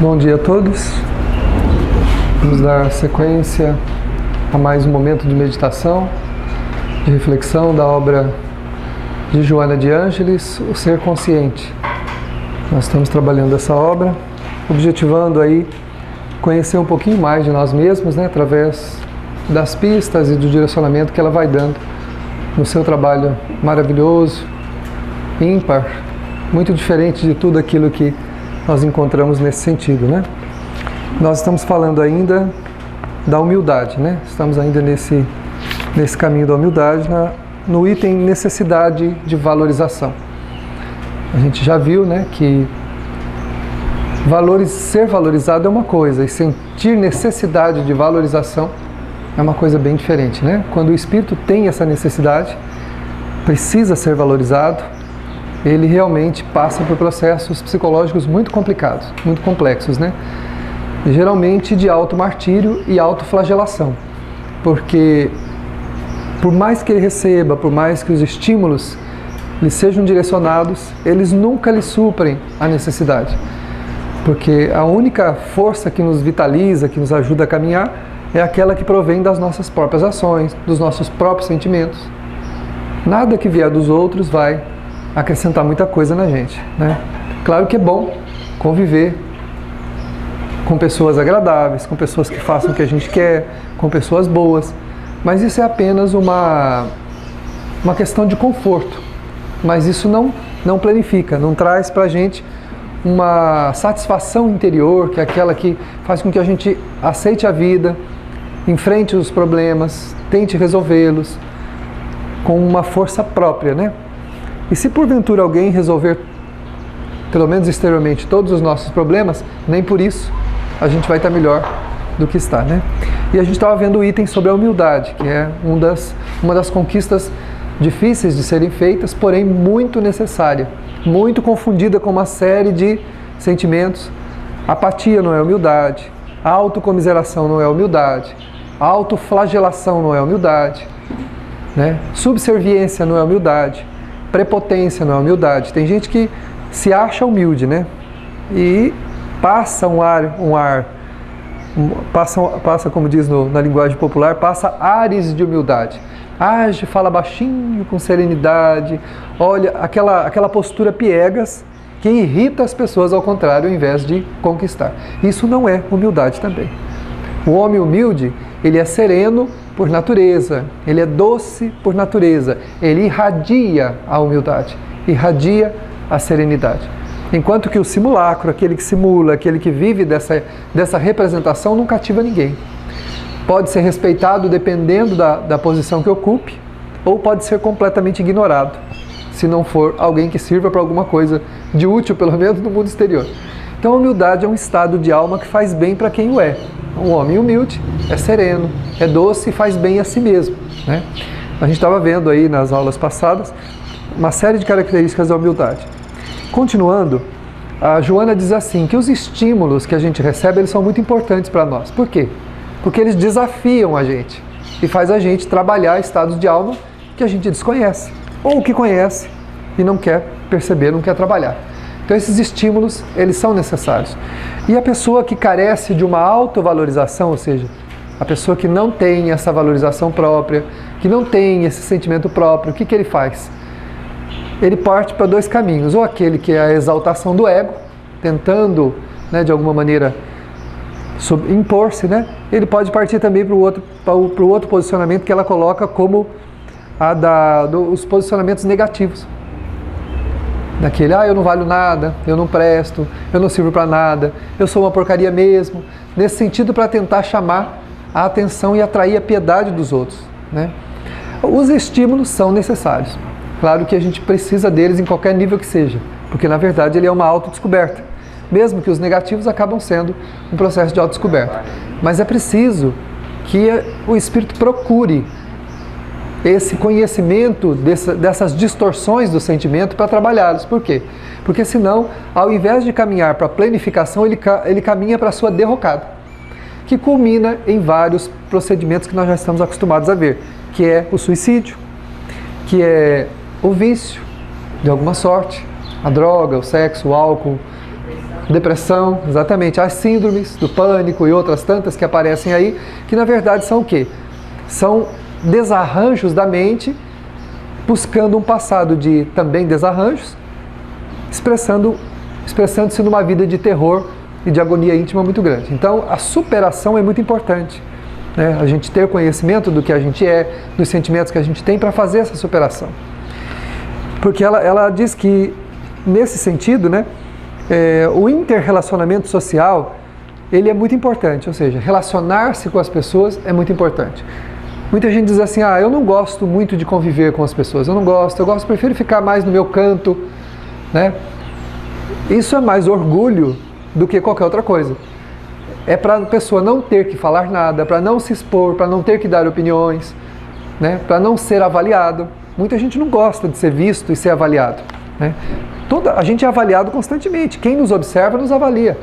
Bom dia a todos. Vamos dar sequência a mais um momento de meditação, de reflexão da obra de Joana de Ângeles, O Ser Consciente. Nós estamos trabalhando essa obra, objetivando aí conhecer um pouquinho mais de nós mesmos, através das pistas e do direcionamento que ela vai dando no seu trabalho maravilhoso, ímpar, muito diferente de tudo aquilo que nós encontramos nesse sentido, Nós estamos falando ainda da humildade, Estamos ainda nesse caminho da humildade, no item necessidade de valorização. A gente já viu, que ser valorizado é uma coisa e sentir necessidade de valorização é uma coisa bem diferente, Quando o espírito tem essa necessidade, precisa ser valorizado, ele realmente passa por processos psicológicos muito complicados, muito complexos, Geralmente de auto-martírio e autoflagelação, porque por mais que ele receba, por mais que os estímulos lhe sejam direcionados, eles nunca lhe suprem a necessidade, porque a única força que nos vitaliza, que nos ajuda a caminhar, é aquela que provém das nossas próprias ações, dos nossos próprios sentimentos. Nada que vier dos outros vai acrescentar muita coisa na gente, Claro que é bom conviver com pessoas agradáveis, com pessoas que façam o que a gente quer, com pessoas boas, mas isso é apenas uma questão de conforto, mas isso não planifica, não traz pra gente uma satisfação interior, que é aquela que faz com que a gente aceite a vida, enfrente os problemas, tente resolvê-los com uma força própria, E se porventura alguém resolver, pelo menos exteriormente, todos os nossos problemas, nem por isso a gente vai estar melhor do que está, E a gente estava vendo o item sobre a humildade, que é uma das conquistas difíceis de serem feitas, porém muito necessária, muito confundida com uma série de sentimentos. Apatia não é humildade, autocomiseração não é humildade, autoflagelação não é humildade, Subserviência não é humildade, prepotência não é humildade. Tem gente que se acha humilde, E passa passa, como diz na linguagem popular, passa ares de humildade. Age, fala baixinho, com serenidade, olha, aquela postura piegas que irrita as pessoas, ao contrário, ao invés de conquistar. Isso não é humildade também. O homem humilde, ele é sereno por natureza, ele é doce por natureza, ele irradia a humildade, irradia a serenidade. Enquanto que o simulacro, aquele que simula, aquele que vive dessa representação, não cativa ninguém. Pode ser respeitado dependendo da posição que ocupe, ou pode ser completamente ignorado, se não for alguém que sirva para alguma coisa de útil, pelo menos no mundo exterior. Então a humildade é um estado de alma que faz bem para quem o é. Um homem humilde é sereno, é doce e faz bem a si mesmo, A gente estava vendo aí nas aulas passadas uma série de características da humildade. Continuando, a Joana diz assim, que os estímulos que a gente recebe, eles são muito importantes para nós. Por quê? Porque eles desafiam a gente e faz a gente trabalhar estados de alma que a gente desconhece, ou que conhece e não quer perceber, não quer trabalhar. Então esses estímulos, eles são necessários. E a pessoa que carece de uma autovalorização, ou seja, a pessoa que não tem essa valorização própria, que não tem esse sentimento próprio, o que ele faz? Ele parte para dois caminhos, ou aquele que é a exaltação do ego, tentando, de alguma maneira, impor-se, Ele pode partir também para o outro posicionamento que ela coloca como os posicionamentos negativos. Daquele, eu não valho nada, eu não presto, eu não sirvo para nada, eu sou uma porcaria mesmo. Nesse sentido, para tentar chamar a atenção e atrair a piedade dos outros, Os estímulos são necessários. Claro que a gente precisa deles em qualquer nível que seja, porque na verdade ele é uma autodescoberta, mesmo que os negativos acabam sendo um processo de autodescoberta. Mas é preciso que o espírito procure esse conhecimento dessas distorções do sentimento para trabalhá-los. Por quê? Porque senão, ao invés de caminhar para a planificação, ele caminha para a sua derrocada, que culmina em vários procedimentos que nós já estamos acostumados a ver, que é o suicídio, que é o vício, de alguma sorte, a droga, o sexo, o álcool, Depressão, exatamente, as síndromes do pânico e outras tantas que aparecem aí, que na verdade são o quê? São desarranjos da mente, buscando um passado de também desarranjos, expressando-se numa vida de terror e de agonia íntima muito grande. Então, a superação é muito importante, né? A gente ter conhecimento do que a gente é, dos sentimentos que a gente tem para fazer essa superação. Porque ela diz que, nesse sentido, né, o interrelacionamento social, ele é muito importante, ou seja, relacionar-se com as pessoas é muito importante. Muita gente diz assim, eu não gosto muito de conviver com as pessoas, prefiro ficar mais no meu canto, né? Isso é mais orgulho do que qualquer outra coisa. É para a pessoa não ter que falar nada, para não se expor, para não ter que dar opiniões, né? Para não ser avaliado. Muita gente não gosta de ser visto e ser avaliado, né? A gente é avaliado constantemente. Quem nos observa nos avalia.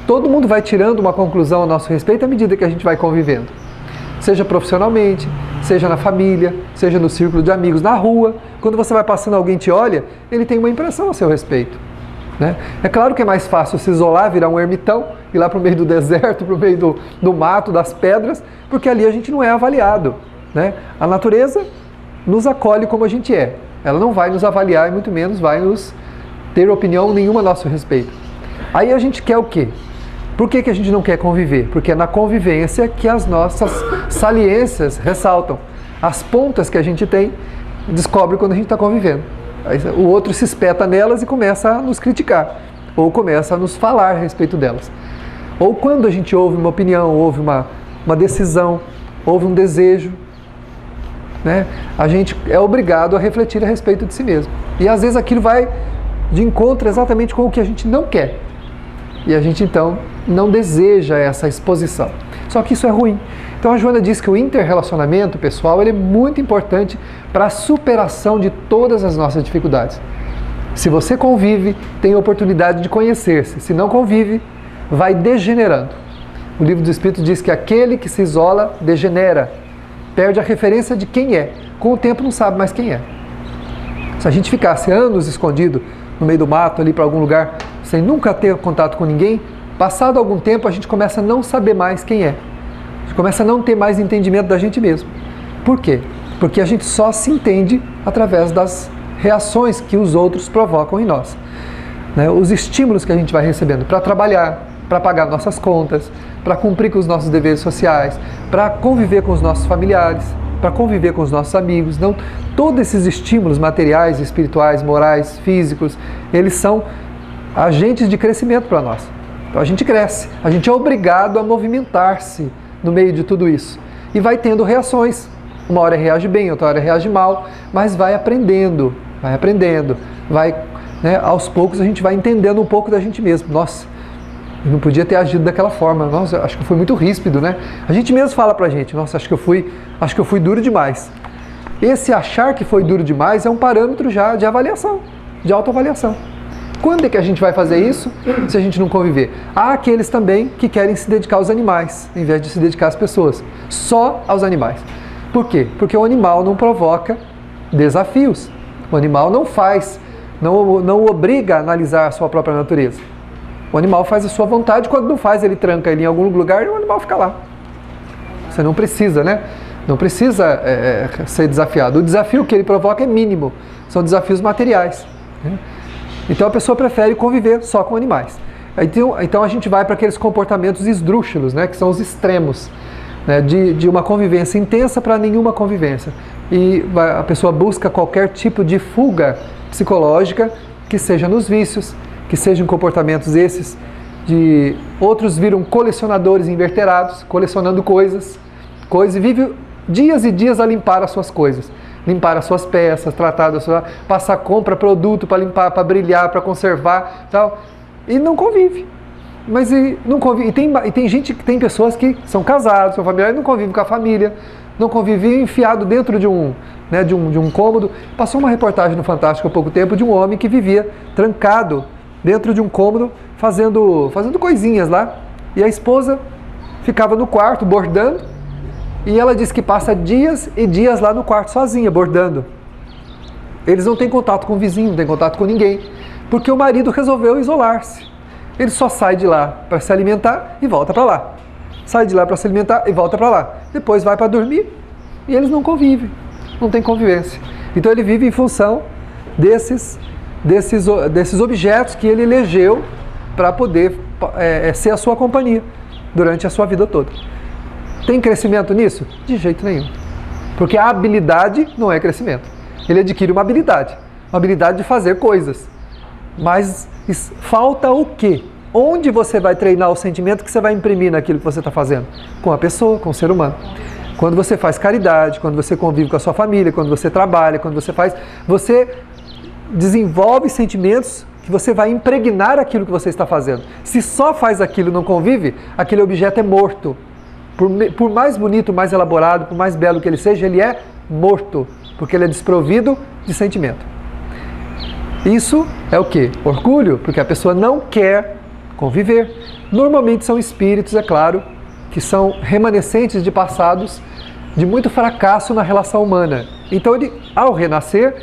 Todo mundo vai tirando uma conclusão a nosso respeito à medida que a gente vai convivendo. Seja profissionalmente, seja na família, seja no círculo de amigos, na rua. Quando você vai passando, alguém te olha, ele tem uma impressão a seu respeito, né? É claro que é mais fácil se isolar, virar um ermitão, ir lá para o meio do deserto, para o meio do mato, das pedras, porque ali a gente não é avaliado, né? A natureza nos acolhe como a gente é. Ela não vai nos avaliar e muito menos vai nos ter opinião nenhuma a nosso respeito. Aí a gente quer o quê? Por que a gente não quer conviver? Porque é na convivência que as nossas saliências ressaltam. As pontas que a gente tem, descobre quando a gente está convivendo. Aí o outro se espeta nelas e começa a nos criticar, ou começa a nos falar a respeito delas. Ou quando a gente ouve uma opinião, ouve uma decisão, ouve um desejo, né? A gente é obrigado a refletir a respeito de si mesmo. E às vezes aquilo vai de encontro exatamente com o que a gente não quer. E a gente então não deseja essa exposição. Só que isso é ruim. Então a Joana diz que o interrelacionamento pessoal ele é muito importante para a superação de todas as nossas dificuldades. Se você convive, tem a oportunidade de conhecer-se. Se não convive, vai degenerando. O Livro dos Espíritos diz que aquele que se isola degenera, perde a referência de quem é. Com o tempo não sabe mais quem é. Se a gente ficasse anos escondido no meio do mato, ali para algum lugar, sem nunca ter contato com ninguém, passado algum tempo a gente começa a não saber mais quem é. A gente começa a não ter mais entendimento da gente mesmo. Por quê? Porque a gente só se entende através das reações que os outros provocam em nós, né? Os estímulos que a gente vai recebendo para trabalhar, para pagar nossas contas, para cumprir com os nossos deveres sociais, para conviver com os nossos familiares, para conviver com os nossos amigos. Não, todos esses estímulos materiais, espirituais, morais, físicos, eles são agentes de crescimento para nós. Então a gente cresce, a gente é obrigado a movimentar-se no meio de tudo isso. E vai tendo reações. Uma hora reage bem, outra hora reage mal, mas vai aprendendo, né, aos poucos a gente vai entendendo um pouco da gente mesmo. Nossa, eu não podia ter agido daquela forma, nossa, acho que eu fui muito ríspido, né? A gente mesmo fala pra gente, nossa, acho que eu fui duro demais. Esse achar que foi duro demais é um parâmetro já de avaliação, de autoavaliação. Quando é que a gente vai fazer isso se a gente não conviver? Há aqueles também que querem se dedicar aos animais, em vez de se dedicar às pessoas. Só aos animais. Por quê? Porque o animal não provoca desafios. O animal não não obriga a analisar a sua própria natureza. O animal faz a sua vontade, quando não faz, ele tranca ele em algum lugar e o animal fica lá. Você não precisa, né? Não precisa ser desafiado. O desafio que ele provoca é mínimo. São desafios materiais, né? Então a pessoa prefere conviver só com animais. Então a gente vai para aqueles comportamentos esdrúxulos, né, que são os extremos, né, de uma convivência intensa para nenhuma convivência. E a pessoa busca qualquer tipo de fuga psicológica, que seja nos vícios, que sejam comportamentos esses, outros viram colecionadores inverterados, colecionando coisas, e vive dias e dias a limpar as suas coisas. Limpar as suas peças, passar compra produto para limpar, para brilhar, para conservar, tal. E não convive. Não convive. E tem pessoas que são casados, são familiares, não convivem com a família, não convivem enfiado dentro de um cômodo. Passou uma reportagem no Fantástico há pouco tempo de um homem que vivia trancado dentro de um cômodo, fazendo coisinhas lá. E a esposa ficava no quarto bordando. E ela diz que passa dias e dias lá no quarto sozinha, bordando. Eles não têm contato com o vizinho, não têm contato com ninguém, porque o marido resolveu isolar-se. ele só sai de lá para se alimentar e volta para lá. Sai de lá para se alimentar e volta para lá. Depois vai para dormir e eles não convivem, não tem convivência. Então ele vive em função desses objetos que ele elegeu para poder ser a sua companhia durante a sua vida toda. Tem crescimento nisso? De jeito nenhum. Porque a habilidade não é crescimento. Ele adquire uma habilidade de fazer coisas. Mas falta o quê? Onde você vai treinar o sentimento que você vai imprimir naquilo que você está fazendo? Com a pessoa, com o ser humano. Quando você faz caridade, quando você convive com a sua família, quando você trabalha, quando você desenvolve sentimentos que você vai impregnar aquilo que você está fazendo. Se só faz aquilo e não convive, aquele objeto é morto. Por mais bonito, mais elaborado, por mais belo que ele seja, ele é morto, porque ele é desprovido de sentimento. Isso é o quê? Orgulho, porque a pessoa não quer conviver. Normalmente são espíritos, é claro, que são remanescentes de passados de muito fracasso na relação humana. Então ele, ao renascer,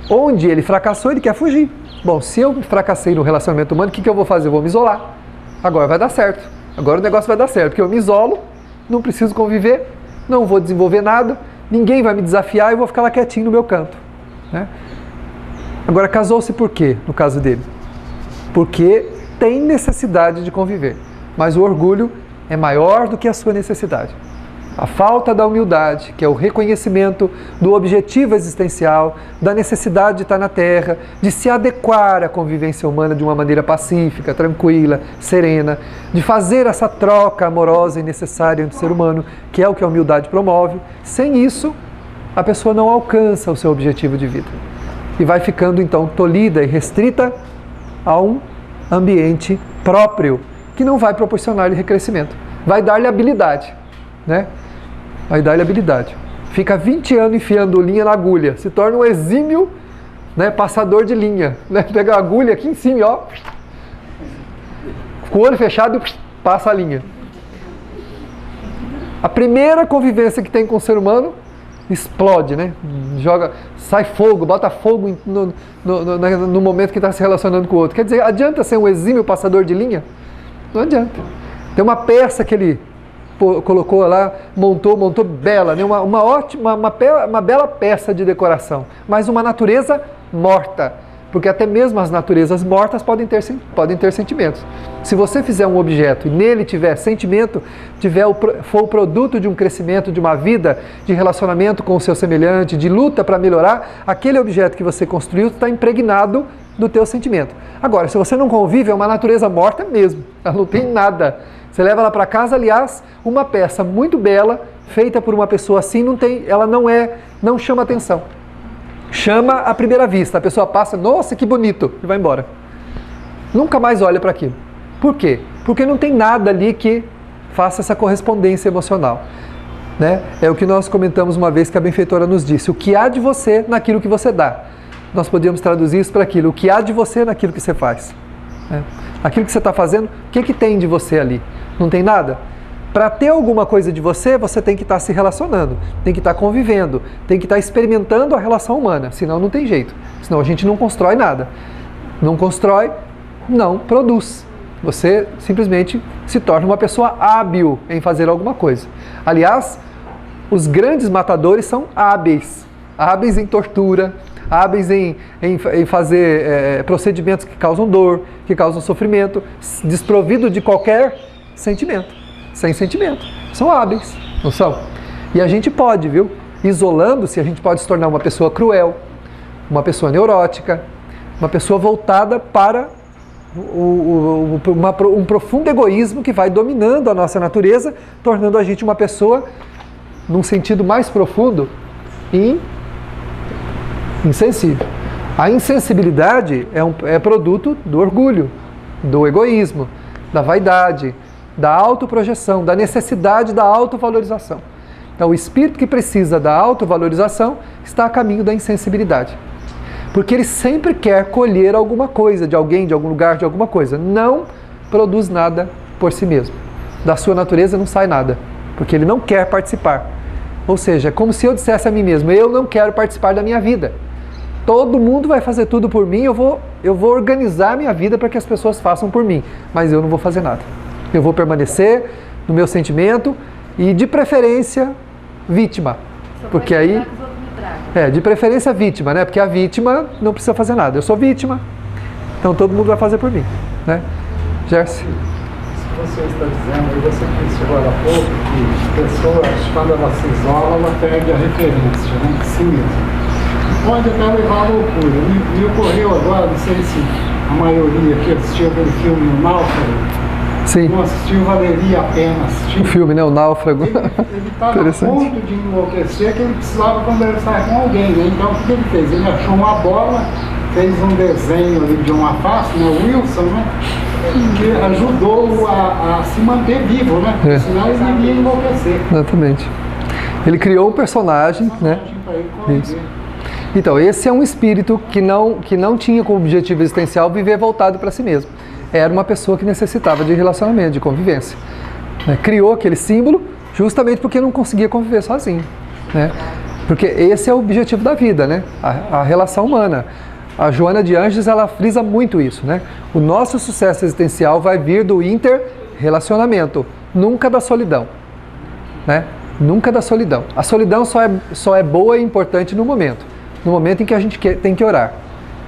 onde ele fracassou, ele quer fugir. Bom, se eu fracassei no relacionamento humano, o que eu vou fazer? Eu vou me isolar. Agora vai dar certo. Agora o negócio vai dar certo, porque eu me isolo, não preciso conviver, não vou desenvolver nada, ninguém vai me desafiar e eu vou ficar lá quietinho no meu canto. Né? Agora, casou-se por quê, no caso dele? Porque tem necessidade de conviver, mas o orgulho é maior do que a sua necessidade. A falta da humildade, que é o reconhecimento do objetivo existencial, da necessidade de estar na Terra, de se adequar à convivência humana de uma maneira pacífica, tranquila, serena, de fazer essa troca amorosa e necessária entre o ser humano, que é o que a humildade promove. Sem isso, a pessoa não alcança o seu objetivo de vida. E vai ficando então tolhida e restrita a um ambiente próprio, que não vai proporcionar-lhe crescimento. Vai dar-lhe habilidade, né? Vai dar-lhe habilidade. Fica 20 anos enfiando linha na agulha, se torna um exímio, né, passador de linha. Né? Pega a agulha aqui em cima, ó, com o olho fechado e passa a linha. A primeira convivência que tem com o ser humano explode, né? Sai fogo, bota fogo no momento que está se relacionando com o outro. Quer dizer, adianta ser um exímio passador de linha? Não adianta. Tem uma peça que ele colocou lá, montou bela, né? uma bela peça de decoração, mas uma natureza morta, porque até mesmo as naturezas mortas podem ter sentimentos. Se você fizer um objeto e nele tiver sentimento, for o produto de um crescimento, de uma vida, de relacionamento com o seu semelhante, de luta para melhorar, aquele objeto que você construiu está impregnado do teu sentimento. Agora, se você não convive, é uma natureza morta mesmo, ela não tem nada. Você leva ela para casa, aliás, uma peça muito bela, feita por uma pessoa assim, ela não chama atenção. Chama à primeira vista, a pessoa passa, nossa, que bonito, e vai embora. Nunca mais olha para aquilo. Por quê? Porque não tem nada ali que faça essa correspondência emocional. Né? É o que nós comentamos uma vez que a benfeitora nos disse, o que há de você naquilo que você dá. Nós podíamos traduzir isso para aquilo, o que há de você naquilo que você faz. Né? Aquilo que você está fazendo, o que tem de você ali? Não tem nada? Para ter alguma coisa de você, você tem que estar se relacionando, tem que estar convivendo, tem que estar experimentando a relação humana, senão não tem jeito. Senão a gente não constrói nada. Não constrói, não produz. Você simplesmente se torna uma pessoa hábil em fazer alguma coisa. Aliás, os grandes matadores são hábeis. Hábeis em tortura, hábeis em fazer procedimentos que causam dor, que causam sofrimento, desprovido de qualquer sentimento. Sem sentimento. São hábeis, não são? E a gente pode, viu? Isolando-se, a gente pode se tornar uma pessoa cruel, uma pessoa neurótica, uma pessoa voltada para um profundo egoísmo que vai dominando a nossa natureza, tornando a gente uma pessoa, num sentido mais profundo, insensível. A insensibilidade é produto do orgulho, do egoísmo, da vaidade, da autoprojeção, da necessidade da autovalorização. Então, o espírito que precisa da autovalorização está a caminho da insensibilidade. Porque ele sempre quer colher alguma coisa de alguém, de algum lugar, de alguma coisa. Não produz nada por si mesmo. Da sua natureza não sai nada, porque ele não quer participar. Ou seja, é como se eu dissesse a mim mesmo, eu não quero participar da minha vida. Todo mundo vai fazer tudo por mim, eu vou eu vou organizar minha vida para que as pessoas façam por mim, mas eu não vou fazer nada. Eu vou permanecer no meu sentimento e, de preferência, vítima. Porque aí... de preferência vítima, né? Porque a vítima não precisa fazer nada. Eu sou vítima, então todo mundo vai fazer por mim, né? Gersi? Você está dizendo, você disse agora há pouco, que pessoas, quando ela se isola, ela perde a referência, né, de si mesma. Pode até levar à loucura. Me ocorreu agora, não sei se a maioria que assistiu aquele filme O Náufrago, sim. Não assistiu, valeria a pena assistir. O filme, né? O Náufrago. Ele estava a ponto de enlouquecer, que ele precisava conversar com alguém, né? Então o que ele fez? Ele achou uma bola, fez um desenho ali de uma face, né? O Wilson, né? Que ajudou a se manter vivo, né? Senão ele ia enlouquecer. Exatamente. Ele criou um personagem, né? Isso. Então, esse é um espírito que não tinha como objetivo existencial viver voltado para si mesmo. Era uma pessoa que necessitava de relacionamento, de convivência. Criou aquele símbolo justamente porque não conseguia conviver sozinho, né? Porque esse é o objetivo da vida, né? A relação humana. A Joana de Ângeles, ela frisa muito isso, né? O nosso sucesso existencial vai vir do inter-relacionamento, nunca da solidão, né? Nunca da solidão. A solidão só é boa e importante no momento em que a gente tem que orar.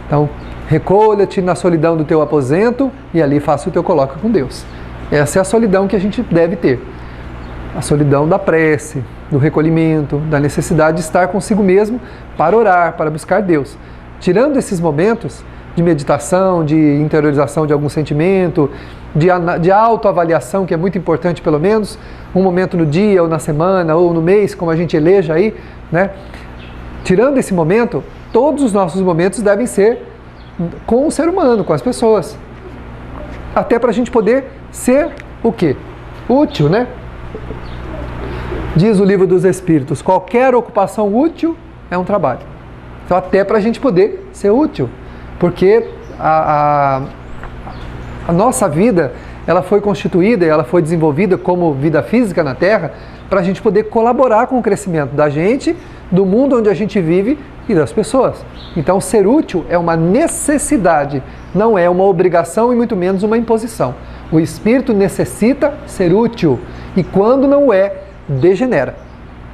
Então, recolha-te na solidão do teu aposento e ali faça o teu coloca com Deus. Essa é a solidão que a gente deve ter. A solidão da prece, do recolhimento, da necessidade de estar consigo mesmo para orar, para buscar Deus. Tirando esses momentos de meditação, de interiorização de algum sentimento, de autoavaliação, que é muito importante, pelo menos, um momento no dia, ou na semana, ou no mês, como a gente eleja aí, né? Tirando esse momento, todos os nossos momentos devem ser com o ser humano, com as pessoas. Até para a gente poder ser o quê? Útil, né? Diz o Livro dos Espíritos, qualquer ocupação útil é um trabalho. Então, até para a gente poder ser útil. Porque a nossa vida, ela foi constituída, ela foi desenvolvida como vida física na Terra, para a gente poder colaborar com o crescimento da gente, do mundo onde a gente vive e das pessoas. Então, ser útil é uma necessidade, não é uma obrigação e muito menos uma imposição. O espírito necessita ser útil e quando não é, degenera.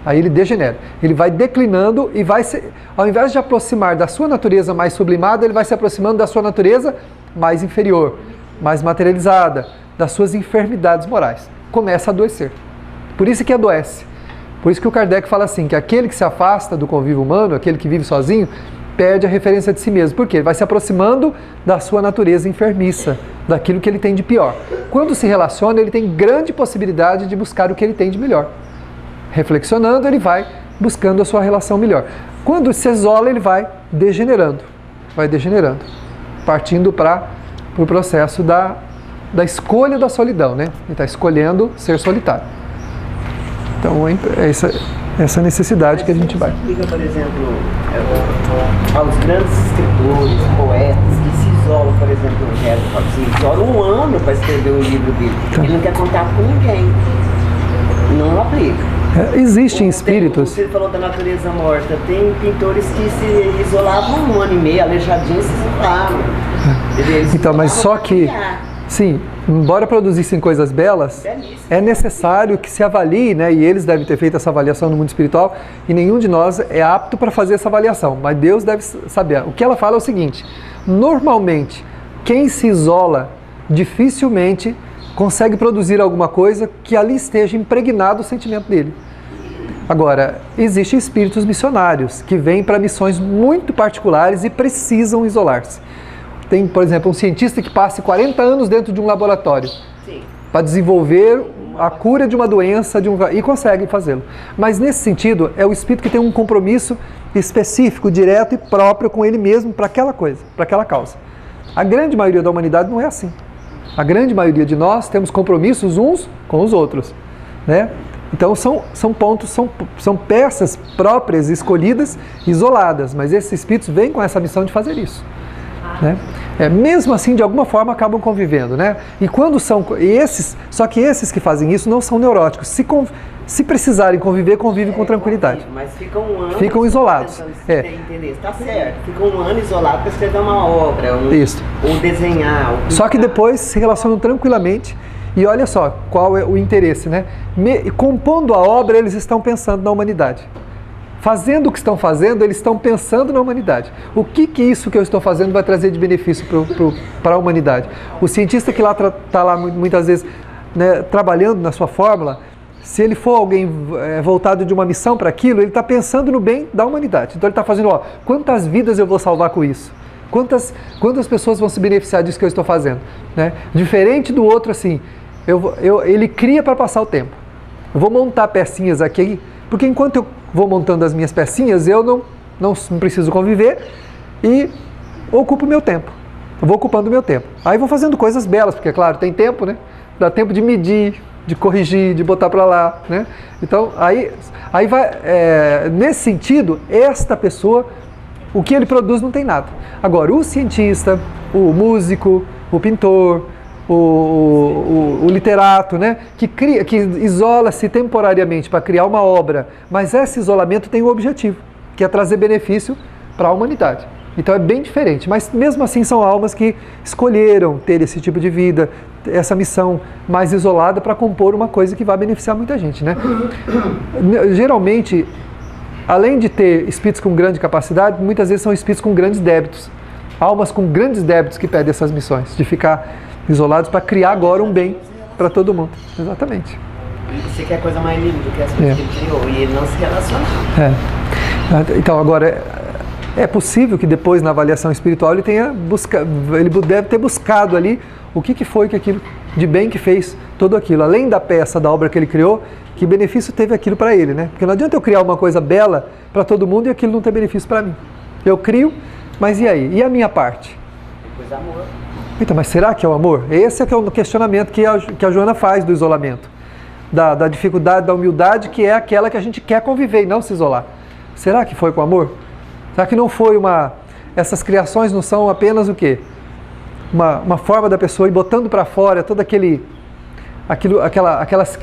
Aí ele degenera. Ele vai declinando e vai se, ao invés de aproximar da sua natureza mais sublimada, ele vai se aproximando da sua natureza mais inferior, mais materializada, das suas enfermidades morais. Começa a adoecer. Por isso que adoece. Por isso que o Kardec fala assim, que aquele que se afasta do convívio humano, aquele que vive sozinho, perde a referência de si mesmo. Por quê? Ele vai se aproximando da sua natureza enfermiça, daquilo que ele tem de pior. Quando se relaciona, ele tem grande possibilidade de buscar o que ele tem de melhor. Reflexionando, ele vai buscando a sua relação melhor. Quando se isola, ele vai degenerando, partindo para o processo da escolha da solidão, né? Ele está escolhendo ser solitário. Então, é essa necessidade que a gente vai. Explica, por exemplo, aos grandes escritores, poetas que se isolam, por exemplo, o Hélio se isola um ano para escrever o livro dele. Então, ele não quer contato com ninguém. Não aplica. Existem espíritos... Você falou da natureza morta. Tem pintores que se isolavam um ano e meio, aleijadinhos, se isolavam. Então, mas só que... Sim, embora produzissem coisas belas, é necessário que se avalie, né? E eles devem ter feito essa avaliação no mundo espiritual, e nenhum de nós é apto para fazer essa avaliação, mas Deus deve saber. O que ela fala é o seguinte, normalmente, quem se isola dificilmente consegue produzir alguma coisa que ali esteja impregnado o sentimento dele. Agora, existem espíritos missionários que vêm para missões muito particulares e precisam isolar-se. Tem, por exemplo, um cientista que passe 40 anos dentro de um laboratório para desenvolver a cura de uma doença e consegue fazê-lo. Mas nesse sentido, é o espírito que tem um compromisso específico, direto e próprio com ele mesmo para aquela coisa, para aquela causa. A grande maioria da humanidade não é assim. A grande maioria de nós temos compromissos uns com os outros, né? Então são pontos, são peças próprias, escolhidas, isoladas, mas esses espíritos vêm com essa missão de fazer isso, né? Mesmo assim, de alguma forma, acabam convivendo, né? E quando são esses, só que esses que fazem isso não são neuróticos. Se precisarem conviver, convivem com tranquilidade. Mas ficam um ano... Ficam isolados. Entender, está certo. Ficam um ano isolados para escrever uma obra, Isso. ou desenhar. Ou só que depois se relacionam tranquilamente. E olha só qual é o interesse, né? Compondo a obra, eles estão pensando na humanidade. Fazendo o que estão fazendo, eles estão pensando na humanidade. O que isso que eu estou fazendo vai trazer de benefício para a humanidade? O cientista que está lá muitas vezes, né, trabalhando na sua fórmula, se ele for alguém voltado de uma missão para aquilo, ele está pensando no bem da humanidade. Então ele está fazendo, quantas vidas eu vou salvar com isso? Quantas pessoas vão se beneficiar disso que eu estou fazendo? Né? Diferente do outro, assim, ele cria para passar o tempo. Eu vou montar pecinhas aqui, porque enquanto eu vou montando as minhas pecinhas, eu não preciso conviver e ocupo meu tempo. Eu vou ocupando o meu tempo. Aí vou fazendo coisas belas, porque, claro, tem tempo, né? Dá tempo de medir, de corrigir, de botar para lá, né? Então, aí vai, nesse sentido, esta pessoa, o que ele produz não tem nada. Agora, o cientista, o músico, o pintor, o literato, né, que isola-se temporariamente para criar uma obra, mas esse isolamento tem um objetivo, que é trazer benefício para a humanidade. Então é bem diferente, mas mesmo assim são almas que escolheram ter esse tipo de vida, essa missão mais isolada para compor uma coisa que vai beneficiar muita gente, né? Geralmente, além de ter espíritos com grande capacidade, muitas vezes são espíritos com grandes débitos, almas com grandes débitos que pedem essas missões, de ficar isolados para criar agora um bem para todo mundo. Exatamente. E você quer coisa mais linda do que as coisas que ele criou, e ele não se relaciona. Então, agora, é possível que depois, na avaliação espiritual, ele deve ter buscado ali o que foi que aquilo de bem que fez tudo aquilo. Além da peça, da obra que ele criou, que benefício teve aquilo para ele, né? Porque não adianta eu criar uma coisa bela para todo mundo e aquilo não ter benefício para mim. Eu crio, mas e aí? E a minha parte? Depois amor. Então, mas será que é o amor? Esse é que é o questionamento que a Joana faz do isolamento. Da dificuldade, da humildade, que é aquela que a gente quer conviver e não se isolar. Será que foi com amor? Será que não foi essas criações não são apenas o quê? Uma forma da pessoa ir botando para fora todo aquele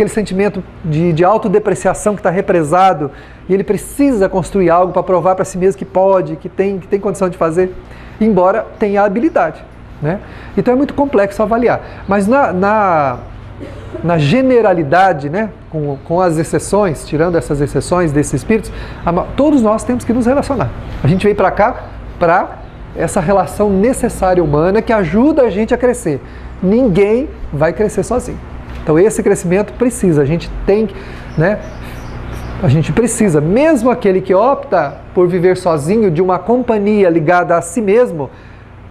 sentimento de autodepreciação que está represado, e ele precisa construir algo para provar para si mesmo que pode, que tem condição de fazer, embora tenha a habilidade. Né? Então é muito complexo avaliar. Mas na generalidade, né, com as exceções, tirando essas exceções desses espíritos, todos nós temos que nos relacionar. A gente veio para cá para essa relação necessária humana que ajuda a gente a crescer. Ninguém vai crescer sozinho. Então esse crescimento precisa, a gente tem, né? A gente precisa, mesmo aquele que opta por viver sozinho, de uma companhia ligada a si mesmo,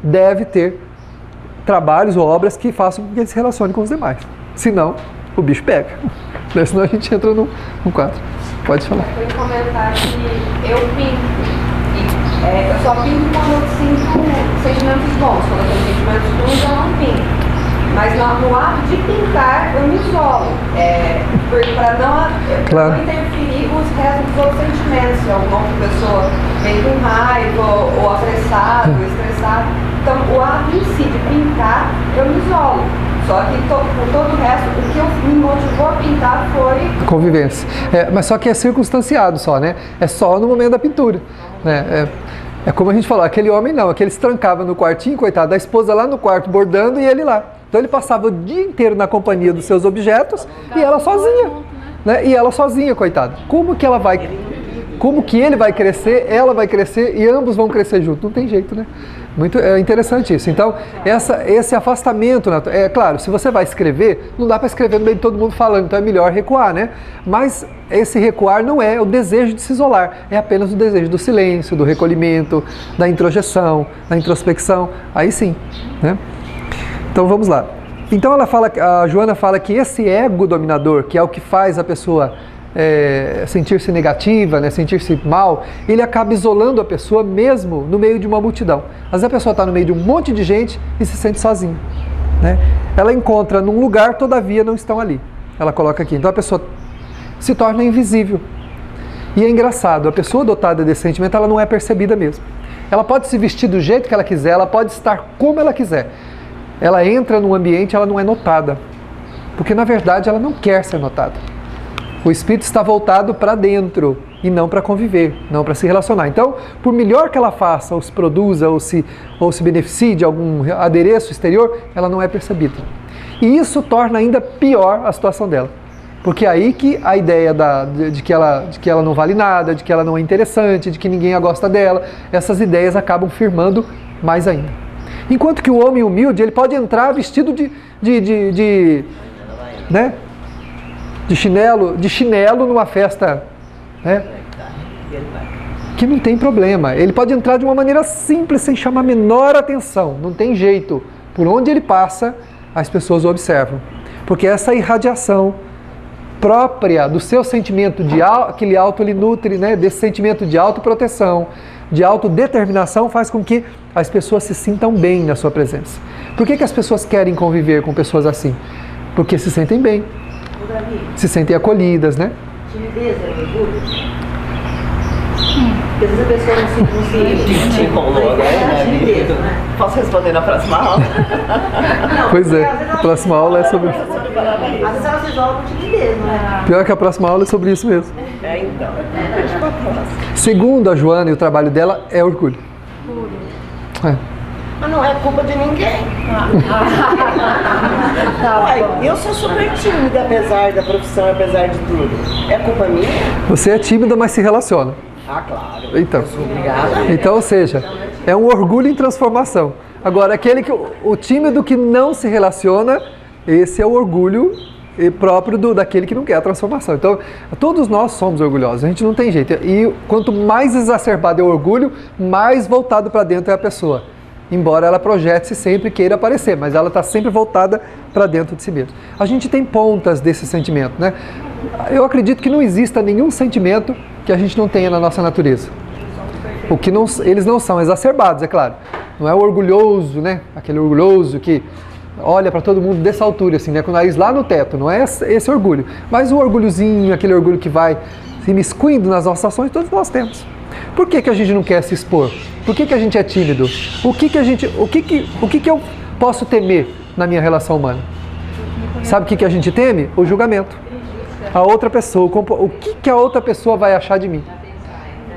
deve ter trabalhos ou obras que façam com que ele se relacione com os demais. Senão, o bicho pega. Senão a gente entra num quadro. Pode falar. Eu vou comentar que eu pinto. Eu só pinto quando eu sinto sentimentos bons. Quando eu tenho sentimentos ruins, eu não pinto. Mas no ato de pintar, eu me isolo. Para não interferir os restos dos outros sentimentos. Se alguma outra pessoa vem com raiva, ou apressado, ou estressado. Então, o ato em si de pintar, eu me isolo. Só que por todo o resto, o que me motivou a pintar foi... A convivência. Mas só que é circunstanciado só, né? É só no momento da pintura. Né? É como a gente falou, aquele homem não, aquele se trancava no quartinho, coitado, da esposa lá no quarto bordando e ele lá. Então ele passava o dia inteiro na companhia dos seus objetos e ela sozinha. Né? E ela sozinha, coitada. Como que ele vai crescer, ela vai crescer e ambos vão crescer juntos? Não tem jeito, né? Muito interessante isso. Então, esse afastamento, claro, se você vai escrever, não dá para escrever no meio de todo mundo falando, então é melhor recuar, né? Mas esse recuar não é o desejo de se isolar, é apenas o desejo do silêncio, do recolhimento, da introjeção, da introspecção, aí sim, né? Então vamos lá. Então a Joana fala que esse ego dominador, que é o que faz a pessoa sentir-se negativa, né, sentir-se mal, ele acaba isolando a pessoa mesmo no meio de uma multidão. Às vezes a pessoa está no meio de um monte de gente e se sente sozinha. Né? Ela encontra num lugar, todavia não estão ali. Ela coloca aqui. Então a pessoa se torna invisível. E é engraçado, a pessoa dotada desse sentimento, ela não é percebida mesmo. Ela pode se vestir do jeito que ela quiser, ela pode estar como ela quiser. Ela entra num ambiente, ela não é notada. Porque na verdade ela não quer ser notada. O espírito está voltado para dentro e não para conviver, não para se relacionar. Então, por melhor que ela faça, ou se produza, ou se beneficie de algum adereço exterior, ela não é percebida. E isso torna ainda pior a situação dela. Porque é aí que a ideia de que ela não vale nada, de que ela não é interessante, de que ninguém a gosta dela, essas ideias acabam firmando mais ainda. Enquanto que o homem humilde, ele pode entrar vestido né? de chinelo numa festa, né? Que não tem problema. Ele pode entrar de uma maneira simples, sem chamar a menor atenção. Não tem jeito. Por onde ele passa, as pessoas o observam. Porque essa irradiação própria do seu sentimento que ele nutre, né? Desse sentimento de autoproteção, de autodeterminação, faz com que as pessoas se sintam bem na sua presença. Por que as pessoas querem conviver com pessoas assim? Porque se sentem bem, se sentem acolhidas, né? Timidez é orgulho? Porque às vezes a pessoa não se incomodou agora, né? Posso responder na próxima aula? Pois é, a próxima aula é sobre isso. Às vezes ela se isola com timidez, né? Pior que a próxima aula é sobre isso mesmo. Então. Segundo a Joana, e o trabalho dela é orgulho. Mas não é culpa de ninguém. Eu sou super tímida, apesar da profissão, apesar de tudo. É culpa minha? Você é tímida, mas se relaciona. Ah, claro. Então, Obrigada. ou seja, é um orgulho em transformação. Agora, o tímido que não se relaciona, esse é o orgulho próprio daquele que não quer a transformação. Então, todos nós somos orgulhosos, a gente não tem jeito. E quanto mais exacerbado é o orgulho, mais voltado para dentro é a pessoa. Embora ela projete-se sempre, queira aparecer, mas ela está sempre voltada para dentro de si mesma. A gente tem pontas desse sentimento, né? Eu acredito que não exista nenhum sentimento que a gente não tenha na nossa natureza. Eles não são exacerbados, é claro. Não é o orgulhoso, né? Aquele orgulhoso que olha para todo mundo dessa altura, assim, né? Com o nariz lá no teto. Não é esse orgulho. Mas o orgulhozinho, aquele orgulho que vai se imiscuindo nas nossas ações, todos nós temos. Por que a gente não quer se expor? Por que a gente é tímido? O que eu posso temer na minha relação humana? Sabe o que a gente teme? O julgamento. A outra pessoa. O que a outra pessoa vai achar de mim?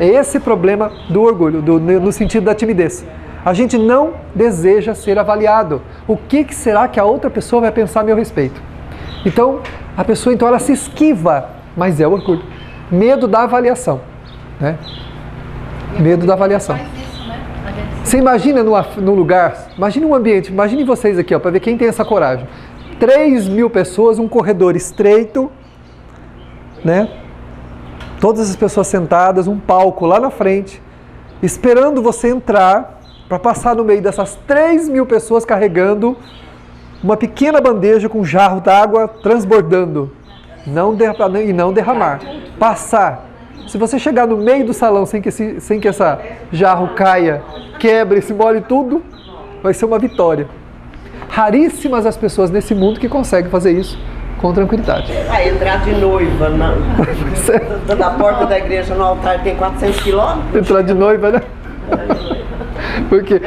É esse problema do orgulho, no sentido da timidez. A gente não deseja ser avaliado. O que será que a outra pessoa vai pensar a meu respeito? Então, a pessoa ela se esquiva, mas é o orgulho. Medo da avaliação, né? Medo da avaliação. Você imagina num lugar, imagine um ambiente, imagine vocês aqui, para ver quem tem essa coragem. 3.000 pessoas, um corredor estreito, né? Todas as pessoas sentadas, um palco lá na frente, esperando você entrar para passar no meio dessas 3.000 pessoas carregando uma pequena bandeja com um jarro d'água transbordando. E não derramar. Passar. Se você chegar no meio do salão sem que essa jarro caia, quebre, se molhe tudo, vai ser uma vitória. Raríssimas as pessoas nesse mundo que conseguem fazer isso com tranquilidade. Entrar de noiva da porta da igreja no altar tem 400 quilômetros? Entrar de noiva, né? Porque,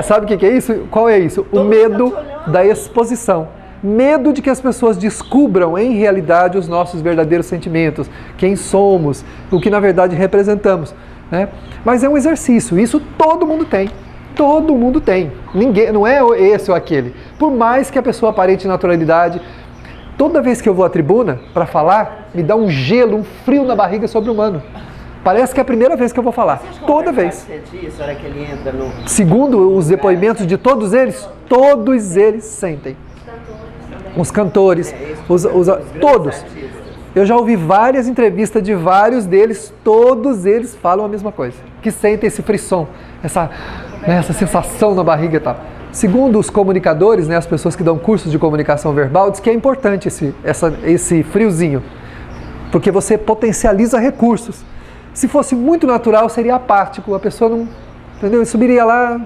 sabe o que é isso? Qual é isso? O medo da exposição. Medo de que as pessoas descubram em realidade os nossos verdadeiros sentimentos, quem somos, o que na verdade representamos, né? Mas é um exercício, isso todo mundo tem. Todo mundo tem. Ninguém, não é esse ou aquele. Por mais que a pessoa aparente naturalidade, toda vez que eu vou à tribuna para falar, me dá um gelo, um frio na barriga sobre-humano. Parece que é a primeira vez que eu vou falar. Toda vez. Segundo os depoimentos de todos eles sentem. Os cantores, todos. Eu já ouvi várias entrevistas de vários deles, todos eles falam a mesma coisa. Que sentem esse frisson, essa sensação na barriga e tal. Segundo os comunicadores, né, as pessoas que dão cursos de comunicação verbal, diz que é importante esse friozinho. Porque você potencializa recursos. Se fosse muito natural, seria apático, a pessoa não... Entendeu? Subiria lá...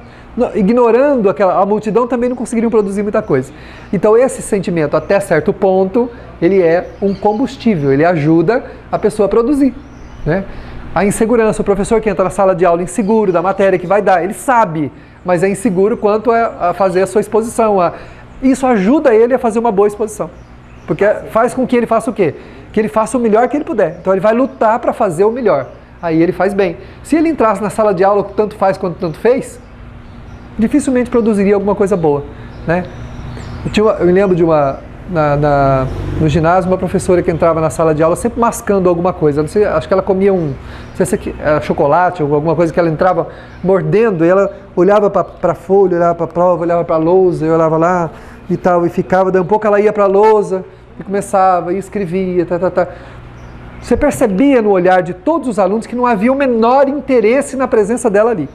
ignorando a multidão, também não conseguiriam produzir muita coisa. Então esse sentimento, até certo ponto, ele é um combustível, ele ajuda a pessoa a produzir, né? A insegurança, o professor que entra na sala de aula inseguro da matéria que vai dar, ele sabe, mas é inseguro quanto a fazer a sua exposição. Isso ajuda ele a fazer uma boa exposição. Porque faz com que ele faça o quê? Que ele faça o melhor que ele puder. Então ele vai lutar para fazer o melhor. Aí ele faz bem. Se ele entrasse na sala de aula tanto faz quanto tanto fez, dificilmente produziria alguma coisa boa, né? Eu me lembro de no ginásio, uma professora que entrava na sala de aula sempre mascando alguma coisa. Não sei, acho que ela comia não sei se era chocolate ou alguma coisa que ela entrava mordendo, e ela olhava para a folha, olhava para a prova, olhava para a lousa, e olhava lá e tal, e ficava, daí um pouco ela ia para a lousa e começava, e escrevia, Você percebia no olhar de todos os alunos que não havia o menor interesse na presença dela ali.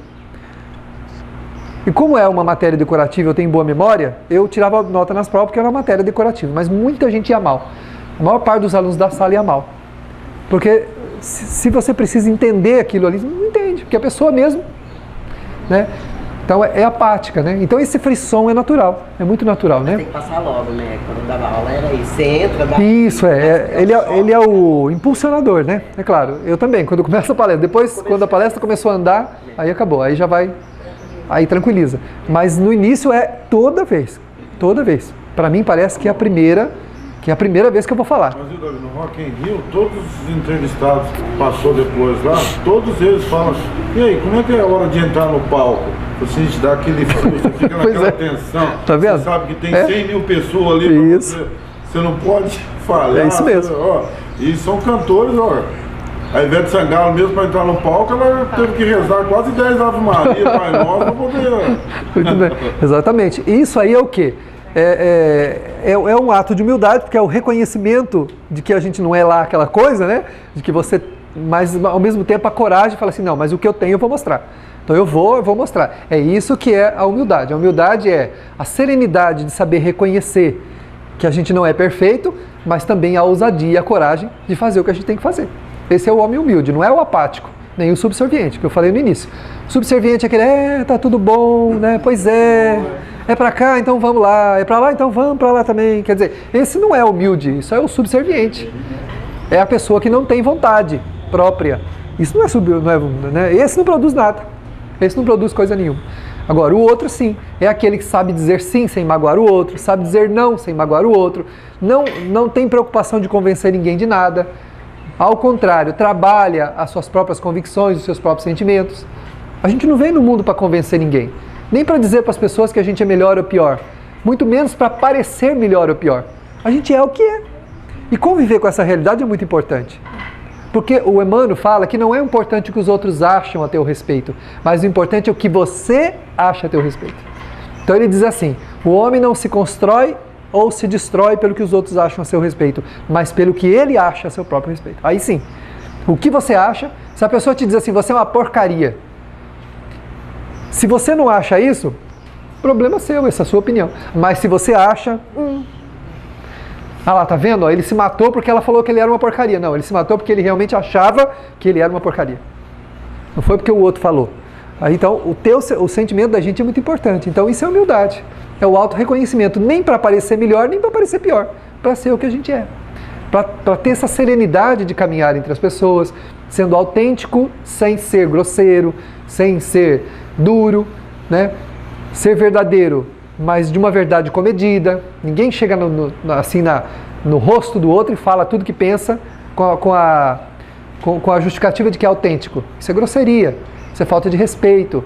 E como é uma matéria decorativa, eu tenho boa memória, eu tirava nota nas provas porque era uma matéria decorativa, mas muita gente ia mal. A maior parte dos alunos da sala ia mal. Porque se você precisa entender aquilo ali, você não entende, porque a pessoa mesmo, né? Então é apática, né? Então esse frisson é natural, é muito natural, né? Tem que passar logo, né? Quando dava aula era isso, você entra, dá... Isso, ele é o impulsionador, né? É claro, eu também, quando começa a palestra, depois quando a palestra começou a andar, aí acabou, aí já vai... Aí tranquiliza. Mas no início é toda vez. Toda vez. Para mim parece que é a primeira vez que eu vou falar. Mas no Rock in Rio, todos os entrevistados que passou depois lá, todos eles falam, e aí, como é que é a hora de entrar no palco? Você te dá aquele frio, você fica naquela tensão. Tá vendo? Você sabe que tem 100 mil pessoas ali. Isso. Você não pode falhar. É isso mesmo. E são cantores, A Ivete Sangalo mesmo, para entrar no palco, ela teve que rezar quase 10 Ave Maria, Pai Nosso, para poder... Muito bem, exatamente. Isso aí é o quê? É um ato de humildade, porque é o reconhecimento de que a gente não é lá aquela coisa, né? De que você, mas ao mesmo tempo a coragem de falar assim, não, mas o que eu tenho eu vou mostrar. Então eu vou mostrar. É isso que é a humildade. A humildade é a serenidade de saber reconhecer que a gente não é perfeito, mas também a ousadia e a coragem de fazer o que a gente tem que fazer. Esse é o homem humilde, não é o apático, nem o subserviente, que eu falei no início. O subserviente é aquele, tá tudo bom, né? Pois é pra cá, então vamos lá, é pra lá, então vamos pra lá também. Quer dizer, esse não é humilde, isso é o subserviente. É a pessoa que não tem vontade própria. Isso não é né? Esse não produz nada, esse não produz coisa nenhuma. Agora, o outro sim, é aquele que sabe dizer sim sem magoar o outro, sabe dizer não sem magoar o outro, não tem preocupação de convencer ninguém de nada. Ao contrário, trabalha as suas próprias convicções, os seus próprios sentimentos. A gente não vem no mundo para convencer ninguém, nem para dizer para as pessoas que a gente é melhor ou pior, muito menos para parecer melhor ou pior. A gente é o que é. E conviver com essa realidade é muito importante. Porque o Emmanuel fala que não é importante o que os outros acham a teu respeito, mas o importante é o que você acha a teu respeito. Então ele diz assim, o homem não se constrói ou se destrói pelo que os outros acham a seu respeito, mas pelo que ele acha a seu próprio respeito. Aí sim, o que você acha, se a pessoa te diz assim, você é uma porcaria, se você não acha isso, problema seu, essa é a sua opinião. Mas se você acha, ah lá, tá vendo? Ele se matou porque ela falou que ele era uma porcaria. Não, ele se matou porque ele realmente achava que ele era uma porcaria. Não foi porque o outro falou. Aí, então, o sentimento da gente é muito importante. Então, isso é humildade. É o auto-reconhecimento, nem para parecer melhor, nem para parecer pior, para ser o que a gente é. Para ter essa serenidade de caminhar entre as pessoas, sendo autêntico, sem ser grosseiro, sem ser duro, né? Ser verdadeiro, mas de uma verdade comedida. Ninguém chega no rosto do outro e fala tudo que pensa com a justificativa de que é autêntico. Isso é grosseria, isso é falta de respeito.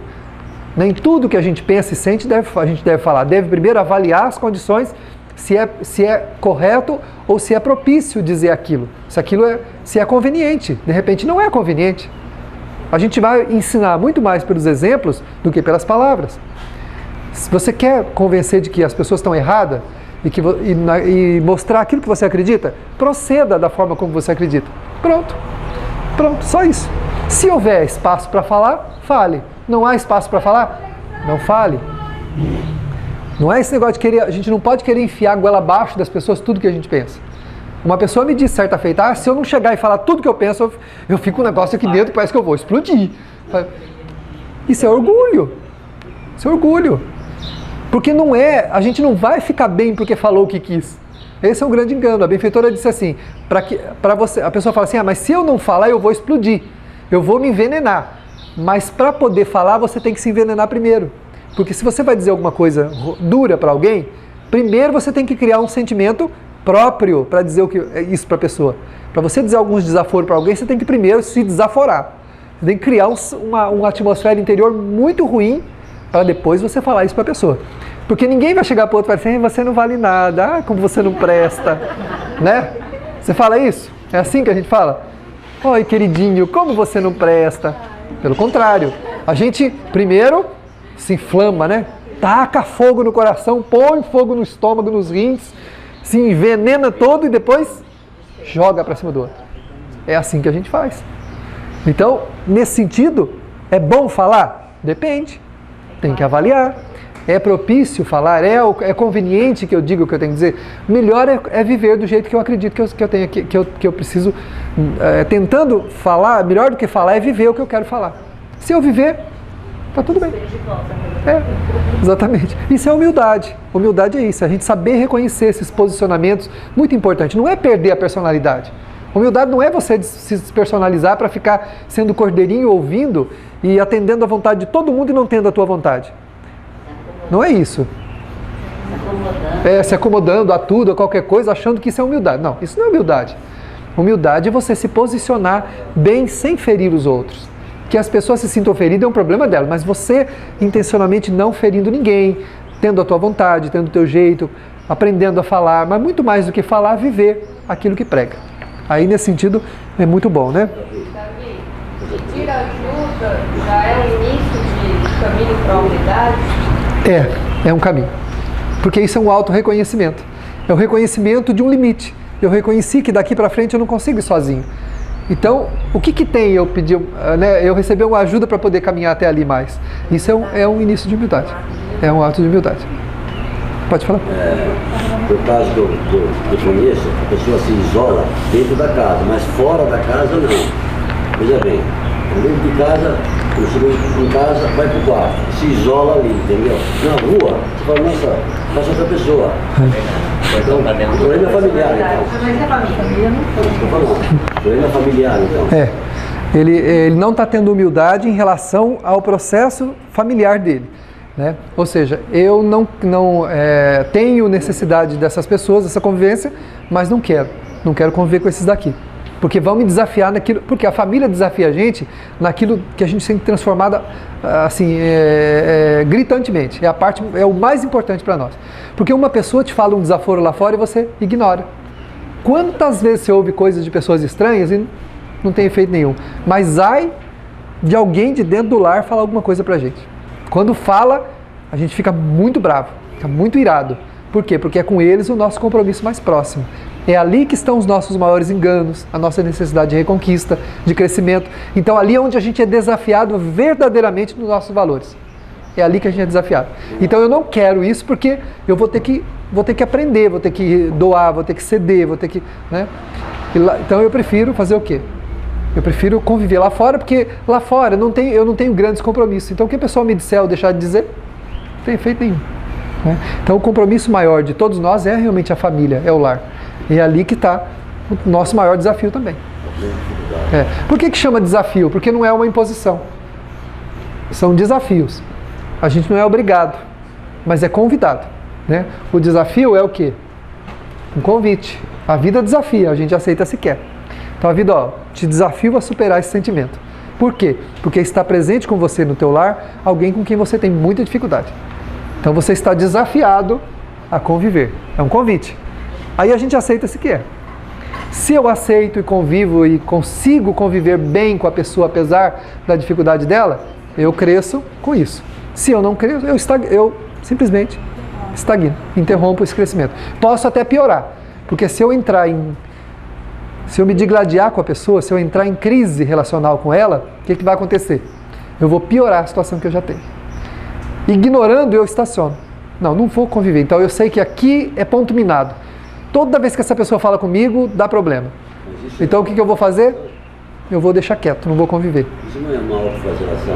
Nem tudo que a gente pensa e sente a gente deve falar. Deve primeiro avaliar as condições, se é correto ou se é propício dizer aquilo. Se é conveniente. De repente não é conveniente. A gente vai ensinar muito mais pelos exemplos do que pelas palavras. Se você quer convencer de que as pessoas estão erradas e mostrar aquilo que você acredita, proceda da forma como você acredita. Pronto, só isso. Se houver espaço para falar, fale. Não há espaço para falar? Não fale. Não é esse negócio de querer, a gente não pode querer enfiar a goela abaixo das pessoas tudo que a gente pensa. Uma pessoa me disse certa feita, se eu não chegar e falar tudo que eu penso, eu fico um negócio aqui dentro e parece que eu vou explodir. Isso é orgulho. Isso é orgulho. Porque a gente não vai ficar bem porque falou o que quis. Esse é um grande engano. A benfeitora disse assim, a pessoa fala assim, mas se eu não falar eu vou explodir. eu vou me envenenar. Mas para poder falar, você tem que se envenenar primeiro. Porque se você vai dizer alguma coisa dura para alguém, primeiro você tem que criar um sentimento próprio para dizer isso para a pessoa. Para você dizer alguns desaforos para alguém, você tem que primeiro se desaforar. Você tem que criar uma atmosfera interior muito ruim para depois você falar isso para a pessoa. Porque ninguém vai chegar para o outro e falar assim, você não vale nada, como você não presta, né? Você fala isso? É assim que a gente fala? Oi, queridinho, como você não presta? Pelo contrário, a gente primeiro se inflama, né? Taca fogo no coração, põe fogo no estômago, nos rins, se envenena todo e depois joga para cima do outro. É assim que a gente faz. Então, nesse sentido, é bom falar? Depende. Tem que avaliar. É propício falar? É conveniente que eu diga o que eu tenho que dizer? Melhor é viver do jeito que eu acredito que eu preciso. Tentando falar, melhor do que falar é viver o que eu quero falar. Se eu viver, tá tudo bem. Exatamente. Isso é humildade. Humildade é isso, a gente saber reconhecer esses posicionamentos, muito importante. Não é perder a personalidade. Humildade não é você se despersonalizar para ficar sendo cordeirinho, ouvindo e atendendo a vontade de todo mundo e não tendo a tua vontade. Não é isso. Se acomodando a tudo, a qualquer coisa, achando que isso é humildade. Não, isso não é humildade. Humildade é você se posicionar bem sem ferir os outros. Que as pessoas se sintam feridas é um problema delas, mas você intencionalmente não ferindo ninguém, tendo a tua vontade, tendo o teu jeito, aprendendo a falar, mas muito mais do que falar, viver aquilo que prega. Aí nesse sentido é muito bom, né? Davi, pedir ajuda já é o início de caminho para a unidade? É um caminho. Porque isso é um auto-reconhecimento. É o reconhecimento de um limite. Eu reconheci que daqui para frente eu não consigo ir sozinho. Então, o que tem eu pedir, né, eu receber uma ajuda para poder caminhar até ali mais? Isso é um início de humildade. É um ato de humildade. Pode falar? No caso que eu conheço, a pessoa se isola dentro da casa, mas fora da casa não. Veja bem, dentro de casa, eu chego em casa, vai pro quarto, se isola ali, entendeu? Na rua, você fala, nossa, passa outra pessoa. Então, problema familiar, então. Mas é família não foi. Problema familiar, então. Ele não está tendo humildade em relação ao processo familiar dele. Né? Ou seja, eu não tenho necessidade dessas pessoas, dessa convivência, mas não quero conviver com esses daqui. Porque vão me desafiar naquilo, porque a família desafia a gente naquilo que a gente tem transformado assim, gritantemente. É o mais importante para nós. Porque uma pessoa te fala um desaforo lá fora e você ignora. Quantas vezes você ouve coisas de pessoas estranhas e não tem efeito nenhum? Mas ai de alguém de dentro do lar falar alguma coisa pra gente. Quando fala, a gente fica muito bravo, fica muito irado. Por quê? Porque é com eles o nosso compromisso mais próximo. É ali que estão os nossos maiores enganos, a nossa necessidade de reconquista, de crescimento. Então ali é onde a gente é desafiado verdadeiramente nos nossos valores. É ali que a gente é desafiado. Então eu não quero isso porque eu vou ter que aprender, vou ter que doar, vou ter que ceder, vou ter que... Né? Então eu prefiro fazer o quê? Eu prefiro conviver lá fora, porque lá fora eu não tenho grandes compromissos. Então o que a pessoa me disser ou deixar de dizer, não tem efeito nenhum. Né? Então o compromisso maior de todos nós é realmente a família, é o lar. E é ali que está o nosso maior desafio também. Por que chama desafio? Porque não é uma imposição. São desafios. A gente não é obrigado, mas é convidado. Né? O desafio é o quê? Um convite. A vida desafia, a gente aceita se quer. Então a vida te desafia a superar esse sentimento. Por quê? Porque está presente com você no teu lar alguém com quem você tem muita dificuldade. Então você está desafiado a conviver. É um convite. Aí a gente aceita se quer. Se eu aceito e convivo e consigo conviver bem com a pessoa apesar da dificuldade dela, eu cresço com isso. Se eu não cresço, eu simplesmente estagno, interrompo esse crescimento. Posso até piorar, porque se eu me digladiar com a pessoa, se eu entrar em crise relacional com ela, o que vai acontecer? Eu vou piorar a situação que eu já tenho. Ignorando, eu estaciono. Não vou conviver. Então eu sei que aqui é ponto minado. Toda vez que essa pessoa fala comigo, dá problema. Então o que eu vou fazer? Eu vou deixar quieto, não vou conviver. Isso não é uma autoflagelação,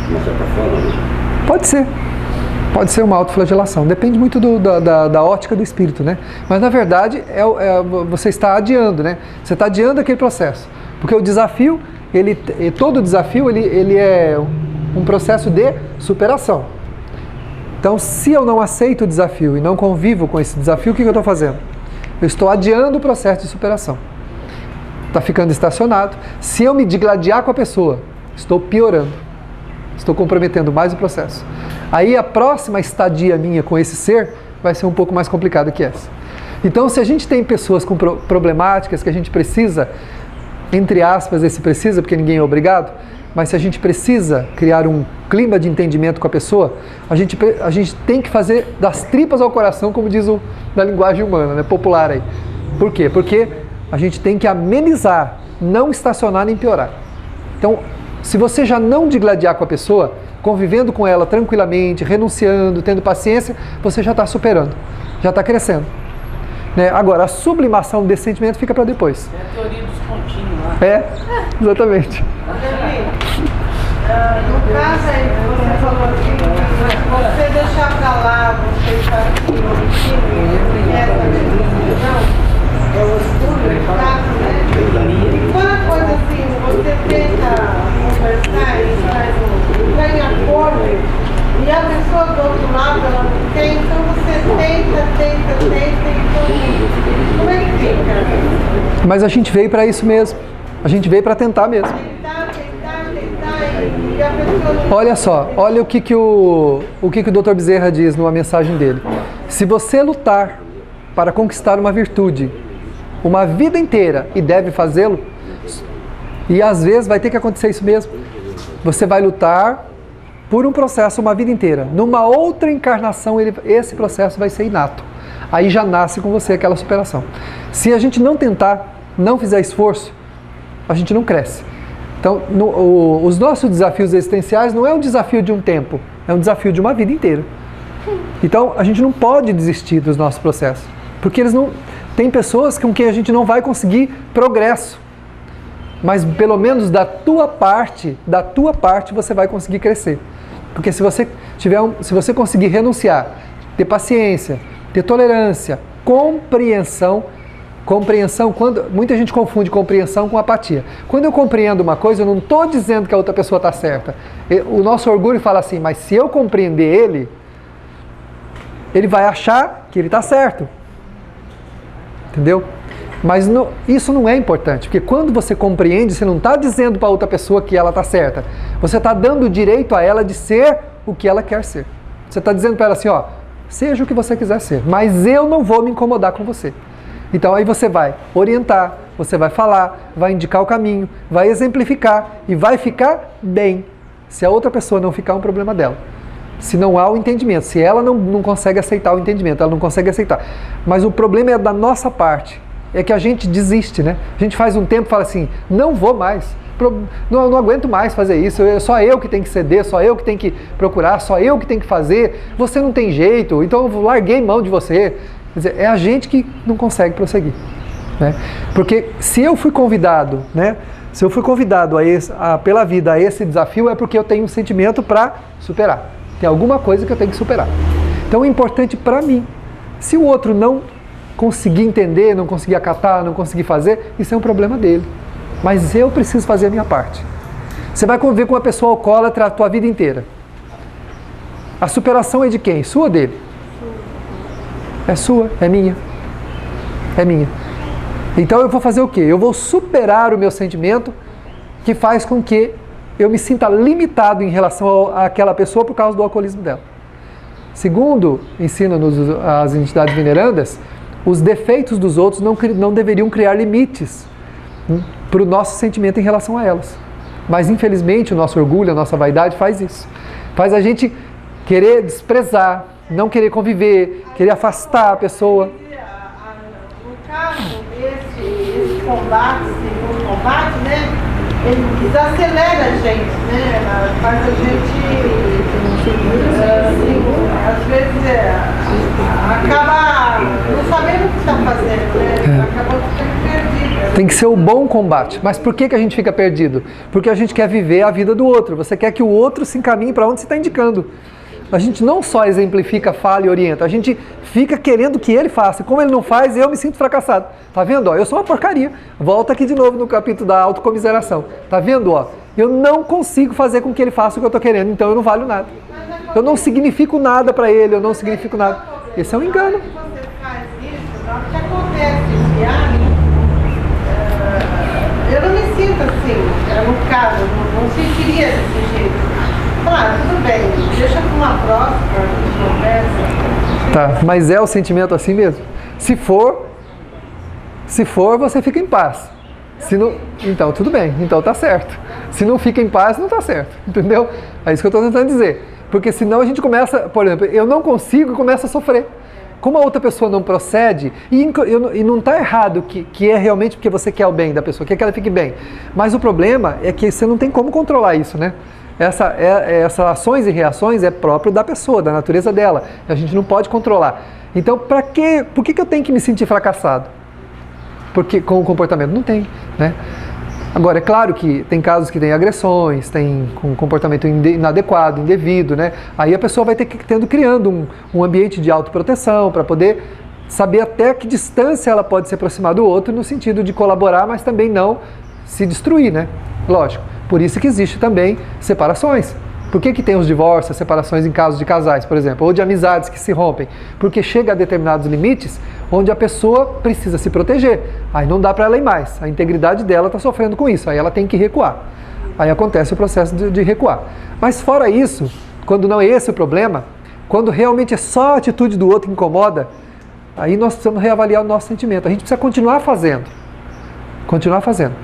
de uma certa forma, né? Pode ser. Pode ser uma autoflagelação. Depende muito da ótica do espírito, né? Mas na verdade você está adiando, né? Você está adiando aquele processo. Porque o desafio todo desafio ele é um processo de superação. Então, se eu não aceito o desafio e não convivo com esse desafio, o que eu estou fazendo? Eu estou adiando o processo de superação. Está ficando estacionado. Se eu me digladiar com a pessoa, estou piorando. Estou comprometendo mais o processo. Aí a próxima estadia minha com esse ser vai ser um pouco mais complicada que essa. Então, se a gente tem pessoas com problemáticas que a gente precisa, entre aspas, esse precisa, porque ninguém é obrigado, mas se a gente precisa criar um clima de entendimento com a pessoa, a gente tem que fazer das tripas ao coração, como diz na linguagem humana, né, popular aí. Por quê? Porque a gente tem que amenizar, não estacionar nem piorar. Então, se você já não digladiar com a pessoa, convivendo com ela tranquilamente, renunciando, tendo paciência, você já está superando, já está crescendo. Né? Agora, a sublimação desse sentimento fica para depois. É a teoria dos pontinhos lá. É, exatamente. No caso aí, você falou assim, você deixar pra lá, você está aqui, omitindo, essa decisão, é o orgulho, no caso, né? E quando a coisa assim, você tenta conversar e faz ganha acordo, e a pessoa do outro lado, ela não tem, então você tenta, então como é que fica? Mas a gente veio para isso mesmo. A gente veio para tentar mesmo. Tentar, e a pessoa não... Olha só, olha o que o Dr. Bezerra diz numa mensagem dele. Se você lutar para conquistar uma virtude uma vida inteira e deve fazê-lo, e às vezes vai ter que acontecer isso mesmo. Você vai lutar por um processo uma vida inteira. Numa outra encarnação, esse processo vai ser inato. Aí já nasce com você aquela superação. Se a gente não tentar, não fizer esforço, a gente não cresce. Então, os nossos desafios existenciais não é um desafio de um tempo, é um desafio de uma vida inteira. Então, a gente não pode desistir dos nossos processos, porque eles não... Tem pessoas com quem a gente não vai conseguir progresso, mas pelo menos da tua parte você vai conseguir crescer. Porque se você conseguir renunciar, ter paciência, ter tolerância, compreensão, quando muita gente confunde compreensão com apatia. Quando eu compreendo uma coisa, eu não estou dizendo que a outra pessoa está certa. O nosso orgulho fala assim, mas se eu compreender ele vai achar que ele está certo. Entendeu? Mas isso não é importante, porque quando você compreende, você não está dizendo para outra pessoa que ela está certa. Você está dando o direito a ela de ser o que ela quer ser. Você está dizendo para ela assim, ó, seja o que você quiser ser, mas eu não vou me incomodar com você. Então aí você vai orientar, você vai falar, vai indicar o caminho, vai exemplificar e vai ficar bem. Se a outra pessoa não ficar, é um problema dela. Se não há o entendimento, se ela não consegue aceitar o entendimento, ela não consegue aceitar. Mas o problema é da nossa parte, é que a gente desiste, né? A gente faz um tempo e fala assim, não vou mais, não aguento mais fazer isso, só eu que tenho que ceder, só eu que tenho que procurar, só eu que tenho que fazer, você não tem jeito, então eu larguei mão de você. Quer dizer, é a gente que não consegue prosseguir, né? Porque se eu fui convidado, né? Se eu fui convidado pela vida a esse desafio, é porque eu tenho um sentimento para superar. Tem alguma coisa que eu tenho que superar. Então é importante para mim. Se o outro não conseguir entender, não conseguir acatar, não conseguir fazer, isso é um problema dele. Mas eu preciso fazer a minha parte. Você vai conviver com uma pessoa alcoólatra a tua vida inteira. A superação é de quem? Sua ou dele? É sua, é minha. É minha. Então eu vou fazer o quê? Eu vou superar o meu sentimento que faz com que eu me sinta limitado em relação àquela pessoa por causa do alcoolismo dela. Segundo ensinam-nos as entidades venerandas, os defeitos dos outros não deveriam criar limites para o nosso sentimento em relação a elas. Mas infelizmente o nosso orgulho, a nossa vaidade faz isso. Faz a gente querer desprezar, não querer conviver, querer afastar a pessoa. No caso, esse combate, segundo combate, né? Ele desacelera a gente, né? Faz a gente, às vezes, acaba não sabendo o que está fazendo, né? Acaba ficando perdido. Tem que ser o bom combate. Mas por que a gente fica perdido? Porque a gente quer viver a vida do outro. Você quer que o outro se encaminhe para onde você está indicando. a gente não só exemplifica, fala e orienta, a gente fica querendo que ele faça. Como ele não faz, eu me sinto fracassado. Tá vendo? Ó, eu sou uma porcaria. Volta aqui de novo no capítulo da autocomiseração. Tá vendo? Ó, eu não consigo fazer com que ele faça o que eu estou querendo, então eu não valho nada. Eu não significo nada para ele, eu não significo nada. Esse é um engano. Você faz isso, na hora que acontece esse ato, eu não me sinto assim, no caso, não sentiria desse jeito. Claro, tudo bem, deixa para uma próxima conversa. Tá, mas é o sentimento assim mesmo? Se for, você fica em paz. Se não, então tudo bem, então tá certo. Se não fica em paz, não tá certo, entendeu? É isso que eu estou tentando dizer. Porque senão a gente começa, por exemplo, eu não consigo e começo a sofrer. Como a outra pessoa não procede, e não está errado que é realmente porque você quer o bem da pessoa, quer que ela fique bem. Mas o problema é que você não tem como controlar isso, né? Essas ações e reações é próprio da pessoa, da natureza dela. A gente não pode controlar. Então, por que eu tenho que me sentir fracassado? Porque com o comportamento não tem, né? Agora, é claro que tem casos que tem agressões, tem um comportamento inadequado, indevido, né? Aí a pessoa vai ter que criando um ambiente de autoproteção para poder saber até que distância ela pode se aproximar do outro no sentido de colaborar, mas também não se destruir, né? Lógico. Por isso que existe também separações. Por que tem os divórcios, separações em casos de casais, por exemplo, ou de amizades que se rompem? Porque chega a determinados limites onde a pessoa precisa se proteger. Aí não dá para ela ir mais. A integridade dela está sofrendo com isso. Aí ela tem que recuar. Aí acontece o processo de recuar. Mas fora isso, quando não é esse o problema, quando realmente é só a atitude do outro que incomoda, aí nós precisamos reavaliar o nosso sentimento. A gente precisa continuar fazendo. Continuar fazendo.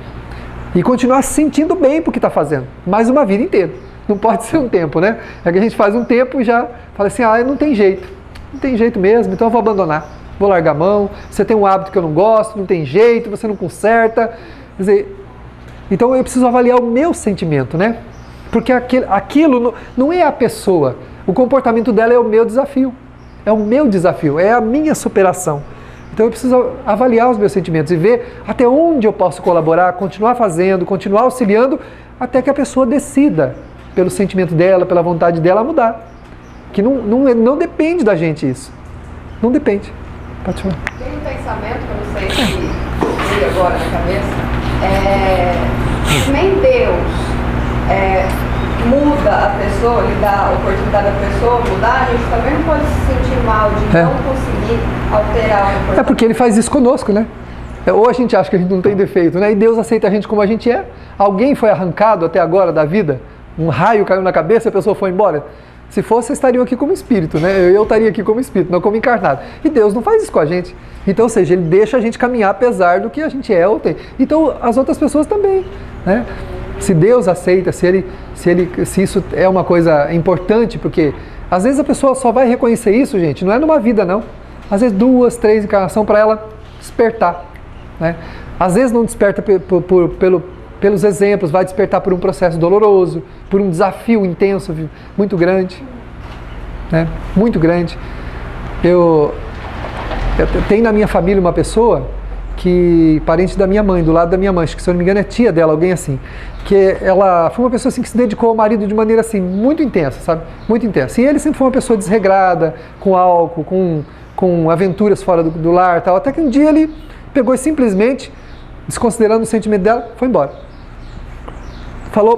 E continuar se sentindo bem porque está fazendo. Mais uma vida inteira. Não pode ser um tempo, né? É que a gente faz um tempo e já fala assim, não tem jeito. Não tem jeito mesmo, então eu vou abandonar. Vou largar a mão. Você tem um hábito que eu não gosto, não tem jeito, você não conserta. Quer dizer, então eu preciso avaliar o meu sentimento, né? Porque aquilo não é a pessoa. O comportamento dela é o meu desafio. É o meu desafio, é a minha superação. Então eu preciso avaliar os meus sentimentos e ver até onde eu posso colaborar, continuar fazendo, continuar auxiliando, até que a pessoa decida, pelo sentimento dela, pela vontade dela, mudar. Que não depende da gente isso. Não depende. Pode falar. Tem um pensamento que eu não sei se veio agora na cabeça. Nem Deus muda a pessoa, ele dá a oportunidade da pessoa mudar, a gente também não pode se sentir mal de não conseguir alterar o comportamento. É porque ele faz isso conosco, né? Ou a gente acha que a gente não tem defeito, né? E Deus aceita a gente como a gente é. Alguém foi arrancado até agora da vida? Um raio caiu na cabeça e a pessoa foi embora? Se fosse, vocês estariam aqui como espírito, né? Eu estaria aqui como espírito, não como encarnado. E Deus não faz isso com a gente. Então, ou seja, Ele deixa a gente caminhar apesar do que a gente é ou tem. Então, as outras pessoas também, né? Se Deus aceita, se isso é uma coisa importante, porque às vezes a pessoa só vai reconhecer isso, gente, não é numa vida, não. Às vezes 2, 3 encarnações para ela despertar, né? Às vezes não desperta pelos exemplos, vai despertar por um processo doloroso, por um desafio intenso, muito grande, né? Muito grande. Eu tenho na minha família uma pessoa que, parente da minha mãe, do lado da minha mãe, acho que se eu não me engano é tia dela, alguém assim, que ela foi uma pessoa assim que se dedicou ao marido de maneira assim, muito intensa, sabe? Muito intensa. E ele sempre foi uma pessoa desregrada, com álcool, com aventuras fora do lar, tal, até que um dia ele pegou e simplesmente, desconsiderando o sentimento dela, foi embora.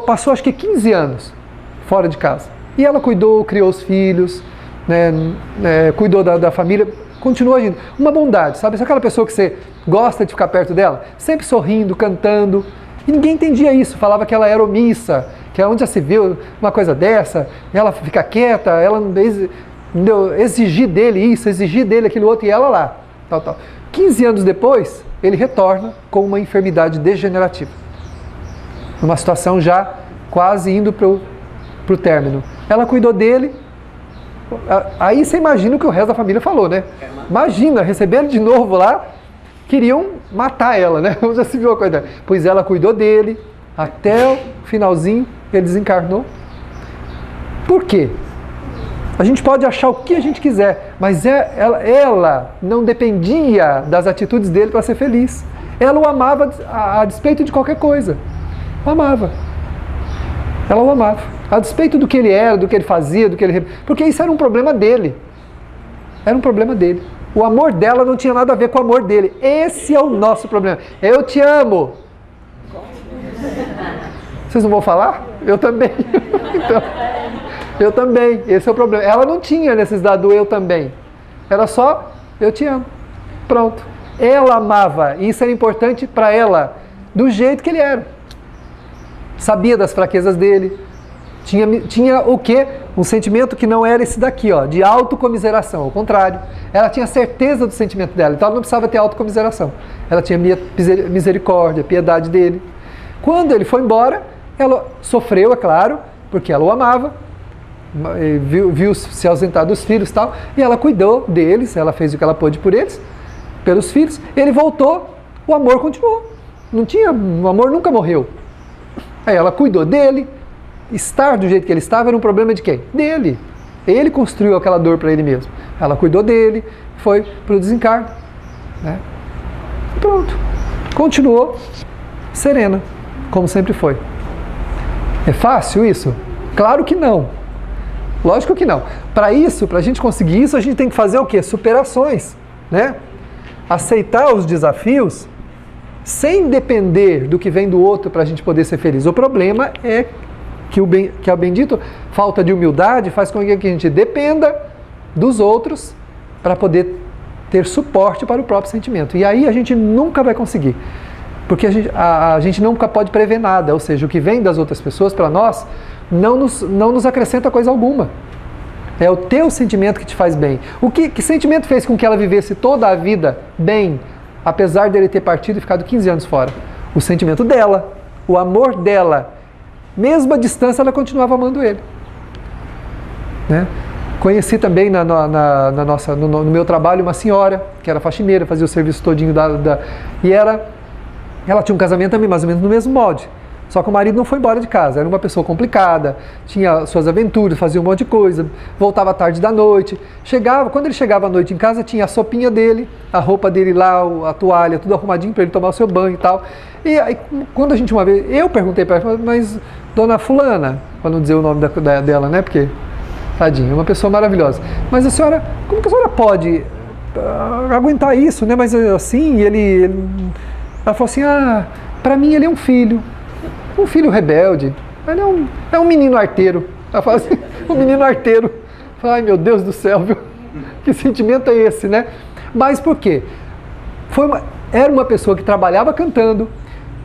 Passou acho que 15 anos fora de casa. E ela cuidou, criou os filhos, né, cuidou da família, continuou agindo. Uma bondade, sabe? Aquela pessoa que você gosta de ficar perto dela, sempre sorrindo, cantando. E ninguém entendia isso, falava que ela era omissa, que onde já se viu uma coisa dessa, ela fica quieta, ela não exigir dele isso, exigir dele aquilo outro, e ela lá, tal. 15 anos depois, ele retorna com uma enfermidade degenerativa. Numa situação já quase indo para o término. Ela cuidou dele, aí você imagina o que o resto da família falou, né? Imagina, receber ele de novo lá, queriam matar ela, né? Já se viu a coisa. Pois ela cuidou dele, até o finalzinho, ele desencarnou. Por quê? A gente pode achar o que a gente quiser, mas ela não dependia das atitudes dele para ser feliz. Ela o amava a despeito de qualquer coisa. O amava. Ela o amava. A despeito do que ele era, do que ele fazia, do que ele... Porque isso era um problema dele. Era um problema dele. O amor dela não tinha nada a ver com o amor dele. Esse é o nosso problema. Eu te amo. Vocês não vão falar? Eu também. Então, eu também. Esse é o problema. Ela não tinha necessidade do eu também. Era só, eu te amo. Pronto. Ela amava. E isso era importante para ela. Do jeito que ele era. Sabia das fraquezas dele. Tinha o quê? Um sentimento que não era esse daqui, ó, de autocomiseração. Ao contrário, ela tinha certeza do sentimento dela, então ela não precisava ter autocomiseração. Ela tinha misericórdia, piedade dele. Quando ele foi embora, ela sofreu, é claro, porque ela o amava, viu se ausentar dos filhos e tal, e ela cuidou deles, ela fez o que ela pôde por eles, pelos filhos. Ele voltou, o amor continuou. O amor nunca morreu. Aí ela cuidou dele. Estar do jeito que ele estava era um problema de quem? Dele. Ele construiu aquela dor para ele mesmo. Ela cuidou dele, foi para o desencarno. Né? Pronto. Continuou serena, como sempre foi. É fácil isso? Claro que não. Lógico que não. Para isso, para a gente conseguir isso, a gente tem que fazer o quê? Superações. Né? Aceitar os desafios sem depender do que vem do outro para a gente poder ser feliz. O problema é que a bendita falta de humildade faz com que a gente dependa dos outros para poder ter suporte para o próprio sentimento. E aí a gente nunca vai conseguir. Porque a gente nunca pode prever nada. Ou seja, o que vem das outras pessoas para nós não nos acrescenta coisa alguma. É o teu sentimento que te faz bem. Que sentimento fez com que ela vivesse toda a vida bem, apesar dele ter partido e ficado 15 anos fora? O sentimento dela, o amor dela. Mesmo à distância, ela continuava amando ele. Né? Conheci também no meu trabalho uma senhora, que era faxineira, fazia o serviço todinho e ela tinha um casamento também mais ou menos no mesmo molde. Só que o marido não foi embora de casa, era uma pessoa complicada, tinha suas aventuras, fazia um monte de coisa, voltava tarde da noite, quando ele chegava à noite em casa, tinha a sopinha dele, a roupa dele lá, a toalha, tudo arrumadinho para ele tomar o seu banho e tal. E aí, quando a gente uma vez, eu perguntei para ela, mas dona fulana, para não dizer o nome dela, né, porque, tadinha, é uma pessoa maravilhosa, mas a senhora, como que a senhora pode aguentar isso, né, mas assim, ela falou assim, para mim ele é um filho rebelde, ele é um menino arteiro. Ela fala assim, um menino arteiro. Ai, meu Deus do céu, viu? Que sentimento é esse, né? Mas por quê? Era uma pessoa que trabalhava cantando.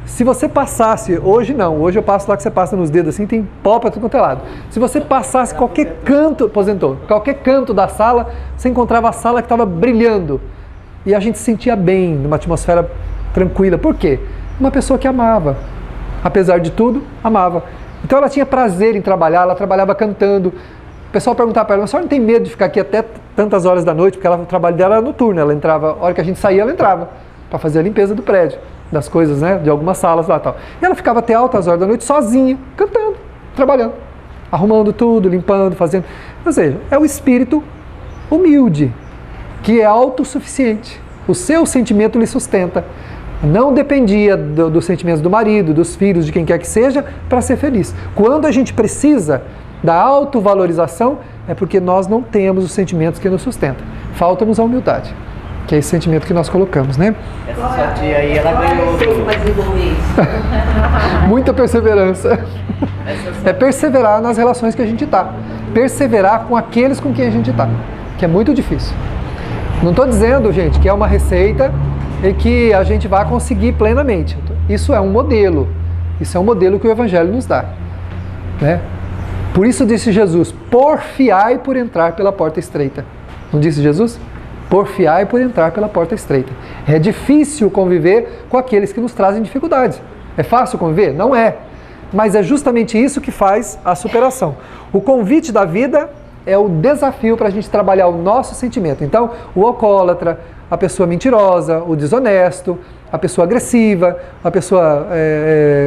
Se você passasse, hoje não, hoje eu passo lá que você passa nos dedos assim, tem pó para tudo quanto é lado. Se você passasse qualquer canto, aposentou, qualquer canto da sala, você encontrava a sala que estava brilhando. E a gente se sentia bem, numa atmosfera tranquila. Por quê? Uma pessoa que amava. Apesar de tudo, amava. Então ela tinha prazer em trabalhar, ela trabalhava cantando. O pessoal perguntava para ela, mas a senhora não tem medo de ficar aqui até tantas horas da noite? Porque o trabalho dela era noturno, ela entrava, a hora que a gente saía, ela entrava para fazer a limpeza do prédio, das coisas, né, de algumas salas lá e tal. E ela ficava até altas horas da noite sozinha, cantando, trabalhando, arrumando tudo, limpando, fazendo. Ou seja, é o espírito humilde, que é autossuficiente. O seu sentimento lhe sustenta. Não dependia dos sentimentos do marido, dos filhos, de quem quer que seja, para ser feliz. Quando a gente precisa da autovalorização, é porque nós não temos os sentimentos que nos sustentam. Falta-nos a humildade, que é esse sentimento que nós colocamos, né? Essa sua tia aí, ela ganhou muita perseverança. É perseverar nas relações que a gente está. Perseverar com aqueles com quem a gente está, que é muito difícil. Não estou dizendo, gente, que é uma receita e que a gente vai conseguir plenamente. Isso é um modelo. Isso é um modelo que o Evangelho nos dá. Né? Por isso disse Jesus, porfiai por entrar pela porta estreita. Não disse Jesus? Porfiai por entrar pela porta estreita. É difícil conviver com aqueles que nos trazem dificuldades. É fácil conviver? Não é. Mas é justamente isso que faz a superação. O convite da vida é o desafio para a gente trabalhar o nosso sentimento. Então, o alcoólatra, a pessoa mentirosa, o desonesto, a pessoa agressiva, a pessoa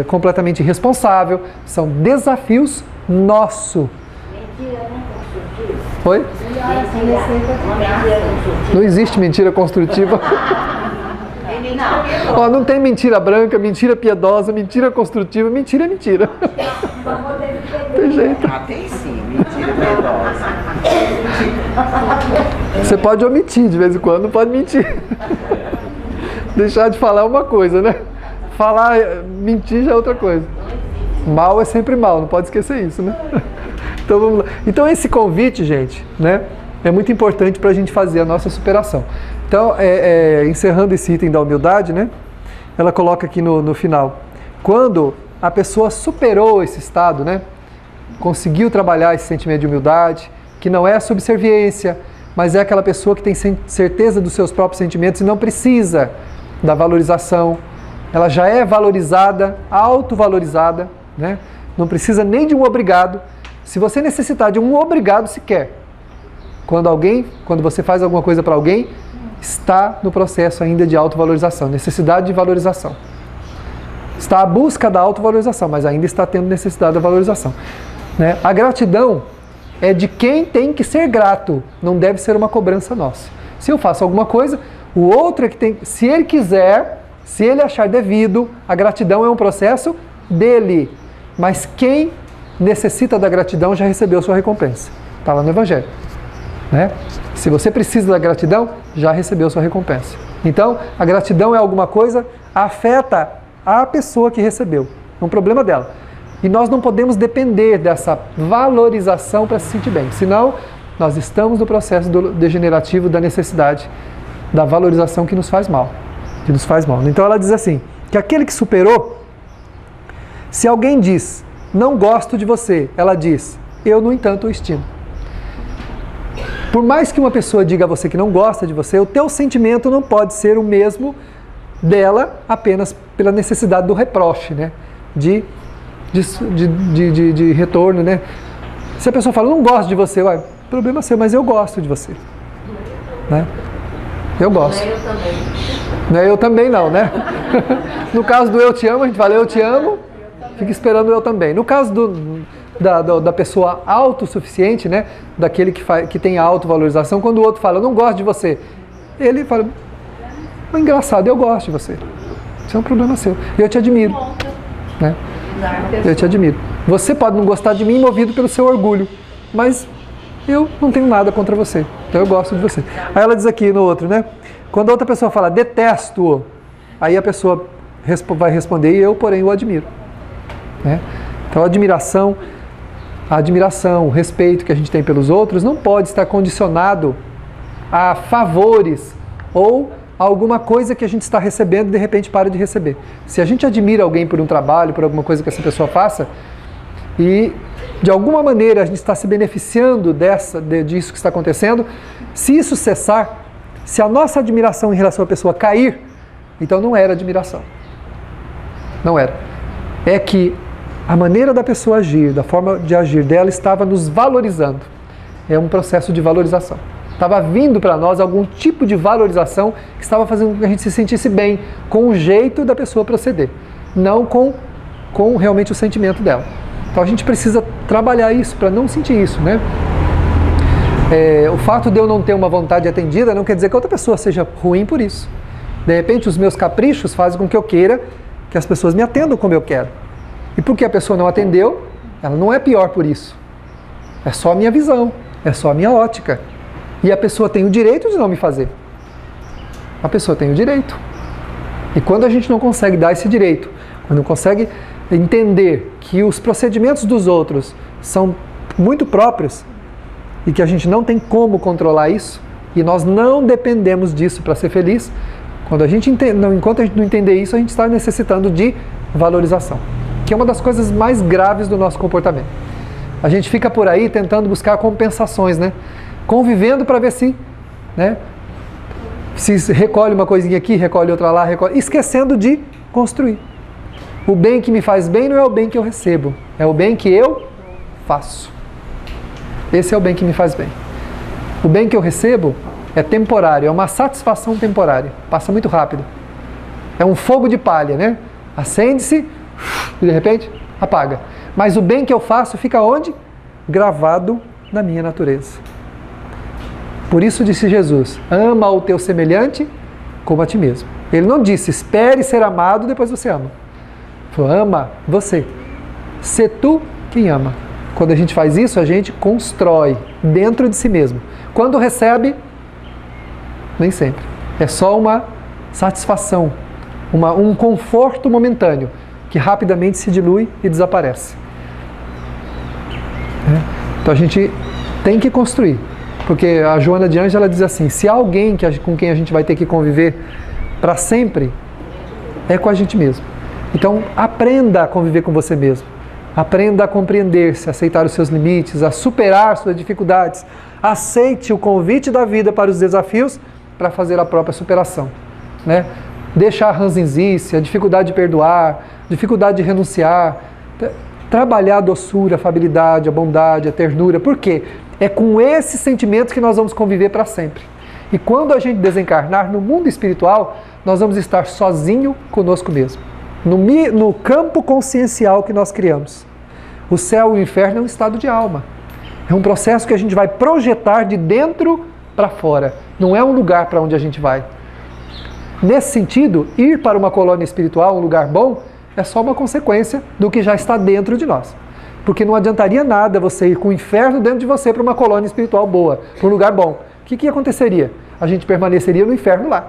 completamente irresponsável, são desafios nossos. Mentira não construtiva. Oi? Não existe mentira construtiva. Ó, não tem mentira branca, mentira piedosa, mentira construtiva, mentira é mentira. tem jeito. Ah, tem sim, mentira piedosa. Você pode omitir de vez em quando, não pode mentir. Deixar de falar é uma coisa, né? Falar, mentir já é outra coisa. Mal é sempre mal, não pode esquecer isso, né? Então vamos lá. Então esse convite, gente, né, é muito importante para a gente fazer a nossa superação. Então, encerrando esse item da humildade, né, ela coloca aqui no final, quando a pessoa superou esse estado, né, conseguiu trabalhar esse sentimento de humildade, que não é a subserviência, mas é aquela pessoa que tem certeza dos seus próprios sentimentos e não precisa da valorização, ela já é valorizada, autovalorizada, né? Não precisa nem de um obrigado. Se você necessitar de um obrigado sequer, quando você faz alguma coisa para alguém, está no processo ainda de autovalorização, necessidade de valorização. Está à busca da autovalorização, mas ainda está tendo necessidade da valorização, né? A gratidão é de quem tem que ser grato, não deve ser uma cobrança nossa. Se eu faço alguma coisa, o outro é que tem, se ele quiser, se ele achar devido, a gratidão é um processo dele. Mas quem necessita da gratidão já recebeu sua recompensa. Está lá no Evangelho, né? Se você precisa da gratidão, já recebeu sua recompensa. Então, a gratidão é alguma coisa, afeta a pessoa que recebeu. É um problema dela. E nós não podemos depender dessa valorização para se sentir bem. Senão, nós estamos no processo degenerativo da necessidade da valorização que nos faz mal. Então ela diz assim, que aquele que superou, se alguém diz, não gosto de você, ela diz, eu, no entanto, o estimo. Por mais que uma pessoa diga a você que não gosta de você, o teu sentimento não pode ser o mesmo dela apenas pela necessidade do reproche, né? De retorno, né? Se a pessoa fala, não gosto de você, ué, problema seu, mas eu gosto de você, né? Eu gosto. Não é eu também. Não é eu também não, né? No caso do eu te amo, a gente fala eu te amo, fica esperando eu também. No caso da pessoa autossuficiente, né? Daquele que tem a autovalorização, quando o outro fala, eu não gosto de você, ele fala, engraçado, eu gosto de você. Isso é um problema seu. Eu te admiro, né? Eu te admiro. Você pode não gostar de mim movido pelo seu orgulho, mas eu não tenho nada contra você, então eu gosto de você. Aí ela diz aqui no outro, né? Quando a outra pessoa fala, detesto-o, aí a pessoa vai responder, e eu, porém, o admiro, né? Então a admiração, o respeito que a gente tem pelos outros não pode estar condicionado a favores ou a alguma coisa que a gente está recebendo e de repente para de receber. Se a gente admira alguém por um trabalho, por alguma coisa que essa pessoa faça, e de alguma maneira a gente está se beneficiando disso que está acontecendo, se isso cessar, se a nossa admiração em relação à pessoa cair, então não era admiração. Não era. É que a maneira da pessoa agir, da forma de agir dela, estava nos valorizando. É um processo de valorização. Estava vindo para nós algum tipo de valorização que estava fazendo com que a gente se sentisse bem com o jeito da pessoa proceder, não com realmente o sentimento dela. Então a gente precisa trabalhar isso para não sentir isso, né? O fato de eu não ter uma vontade atendida não quer dizer que outra pessoa seja ruim por isso. De repente os meus caprichos fazem com que eu queira que as pessoas me atendam como eu quero. E porque a pessoa não atendeu, ela não é pior por isso. É só a minha visão, é só a minha ótica. E a pessoa tem o direito de não me fazer. A pessoa tem o direito. E quando a gente não consegue dar esse direito, quando não consegue entender que os procedimentos dos outros são muito próprios e que a gente não tem como controlar isso, e nós não dependemos disso para ser feliz, enquanto a gente não entender isso, a gente está necessitando de valorização, que é uma das coisas mais graves do nosso comportamento. A gente fica por aí tentando buscar compensações, né? Convivendo para ver se, né, se recolhe uma coisinha aqui, recolhe outra lá, esquecendo de construir. O bem que me faz bem não é o bem que eu recebo, é o bem que eu faço. Esse é o bem que me faz bem. O bem que eu recebo é temporário, é uma satisfação temporária, passa muito rápido. É um fogo de palha, né? Acende-se e de repente apaga. Mas o bem que eu faço fica onde? Gravado na minha natureza. Por isso disse Jesus, ama o teu semelhante como a ti mesmo. Ele não disse, espere ser amado, depois você ama. Ele falou, ama você. Sê tu quem ama. Quando a gente faz isso, a gente constrói dentro de si mesmo. Quando recebe, nem sempre. É só uma satisfação, um conforto momentâneo, que rapidamente se dilui e desaparece. Então a gente tem que construir. Porque a Joana de Ângela diz assim, se há alguém com quem a gente vai ter que conviver para sempre, é com a gente mesmo. Então aprenda a conviver com você mesmo. Aprenda a compreender-se, a aceitar os seus limites, a superar suas dificuldades. Aceite o convite da vida para os desafios para fazer a própria superação. Né? Deixar a ranzinzice, a dificuldade de perdoar, dificuldade de renunciar, trabalhar a doçura, a afabilidade, a bondade, a ternura. Por quê? É com esses sentimentos que nós vamos conviver para sempre. E quando a gente desencarnar no mundo espiritual, nós vamos estar sozinho conosco mesmo. No campo consciencial que nós criamos. O céu e o inferno é um estado de alma. É um processo que a gente vai projetar de dentro para fora. Não é um lugar para onde a gente vai. Nesse sentido, ir para uma colônia espiritual, um lugar bom, é só uma consequência do que já está dentro de nós. Porque não adiantaria nada você ir com o inferno dentro de você para uma colônia espiritual boa, para um lugar bom. O que aconteceria? A gente permaneceria no inferno lá.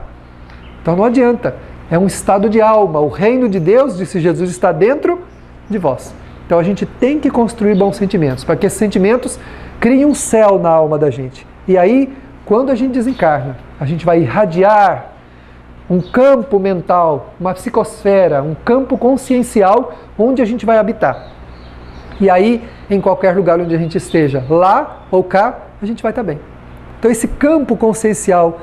Então não adianta. É um estado de alma. O reino de Deus, disse Jesus, está dentro de vós. Então a gente tem que construir bons sentimentos, para que esses sentimentos criem um céu na alma da gente. E aí, quando a gente desencarna, a gente vai irradiar um campo mental, uma psicosfera, um campo consciencial onde a gente vai habitar. E aí, em qualquer lugar onde a gente esteja, lá ou cá, a gente vai estar bem. Então esse campo consciencial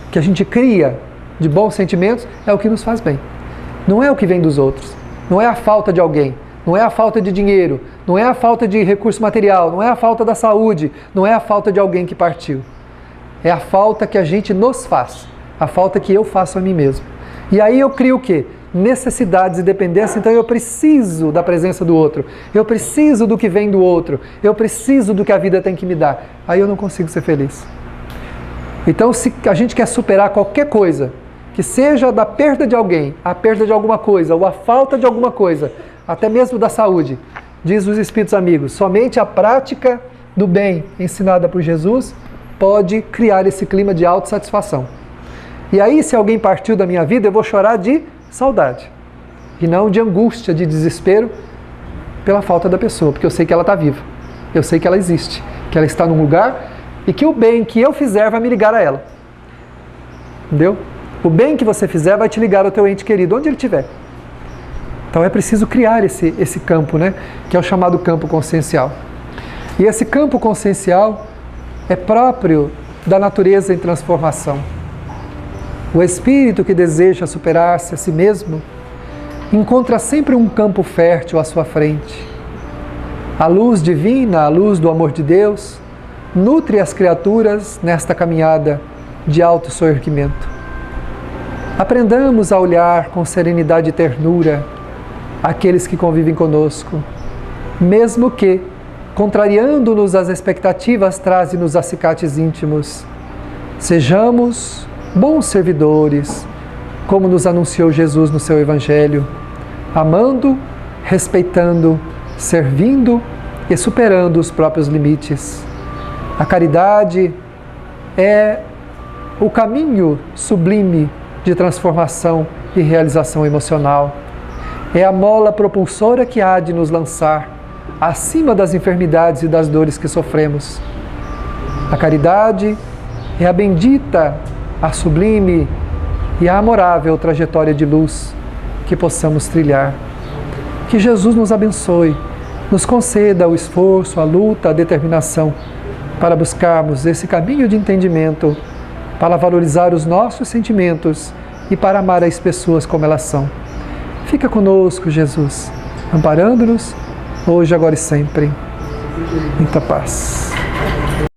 que a gente cria de bons sentimentos é o que nos faz bem. Não é o que vem dos outros. Não é a falta de alguém. Não é a falta de dinheiro. Não é a falta de recurso material. Não é a falta da saúde. Não é a falta de alguém que partiu. É a falta que a gente nos faz. A falta que eu faço a mim mesmo. E aí eu crio o quê? Necessidades e dependência. Então eu preciso da presença do outro. Eu preciso do que vem do outro. Eu preciso do que a vida tem que me dar. Aí eu não consigo ser feliz. Então se a gente quer superar qualquer coisa, que seja da perda de alguém, a perda de alguma coisa, ou a falta de alguma coisa, até mesmo da saúde, diz os Espíritos Amigos, somente a prática do bem ensinada por Jesus pode criar esse clima de autossatisfação. E aí, se alguém partiu da minha vida, eu vou chorar de saudade, e não de angústia, de desespero pela falta da pessoa, porque eu sei que ela está viva, eu sei que ela existe, que ela está num lugar e que o bem que eu fizer vai me ligar a ela. Entendeu? O bem que você fizer vai te ligar ao teu ente querido, onde ele estiver. Então é preciso criar esse campo, né? Que é o chamado campo consciencial. E esse campo consciencial é próprio da natureza em transformação. O espírito que deseja superar-se a si mesmo encontra sempre um campo fértil à sua frente. A luz divina, a luz do amor de Deus, nutre as criaturas nesta caminhada de autossoerguimento. Aprendamos a olhar com serenidade e ternura aqueles que convivem conosco, mesmo que, contrariando-nos as expectativas, traze-nos acicates íntimos. Sejamos bons servidores, como nos anunciou Jesus no seu Evangelho, amando, respeitando, servindo e superando os próprios limites. A caridade é o caminho sublime de transformação e realização emocional. É a mola propulsora que há de nos lançar acima das enfermidades e das dores que sofremos. A caridade é a bendita, a sublime e a amorável trajetória de luz que possamos trilhar. Que Jesus nos abençoe, nos conceda o esforço, a luta, a determinação para buscarmos esse caminho de entendimento, para valorizar os nossos sentimentos e para amar as pessoas como elas são. Fica conosco, Jesus, amparando-nos, hoje, agora e sempre. Muita paz.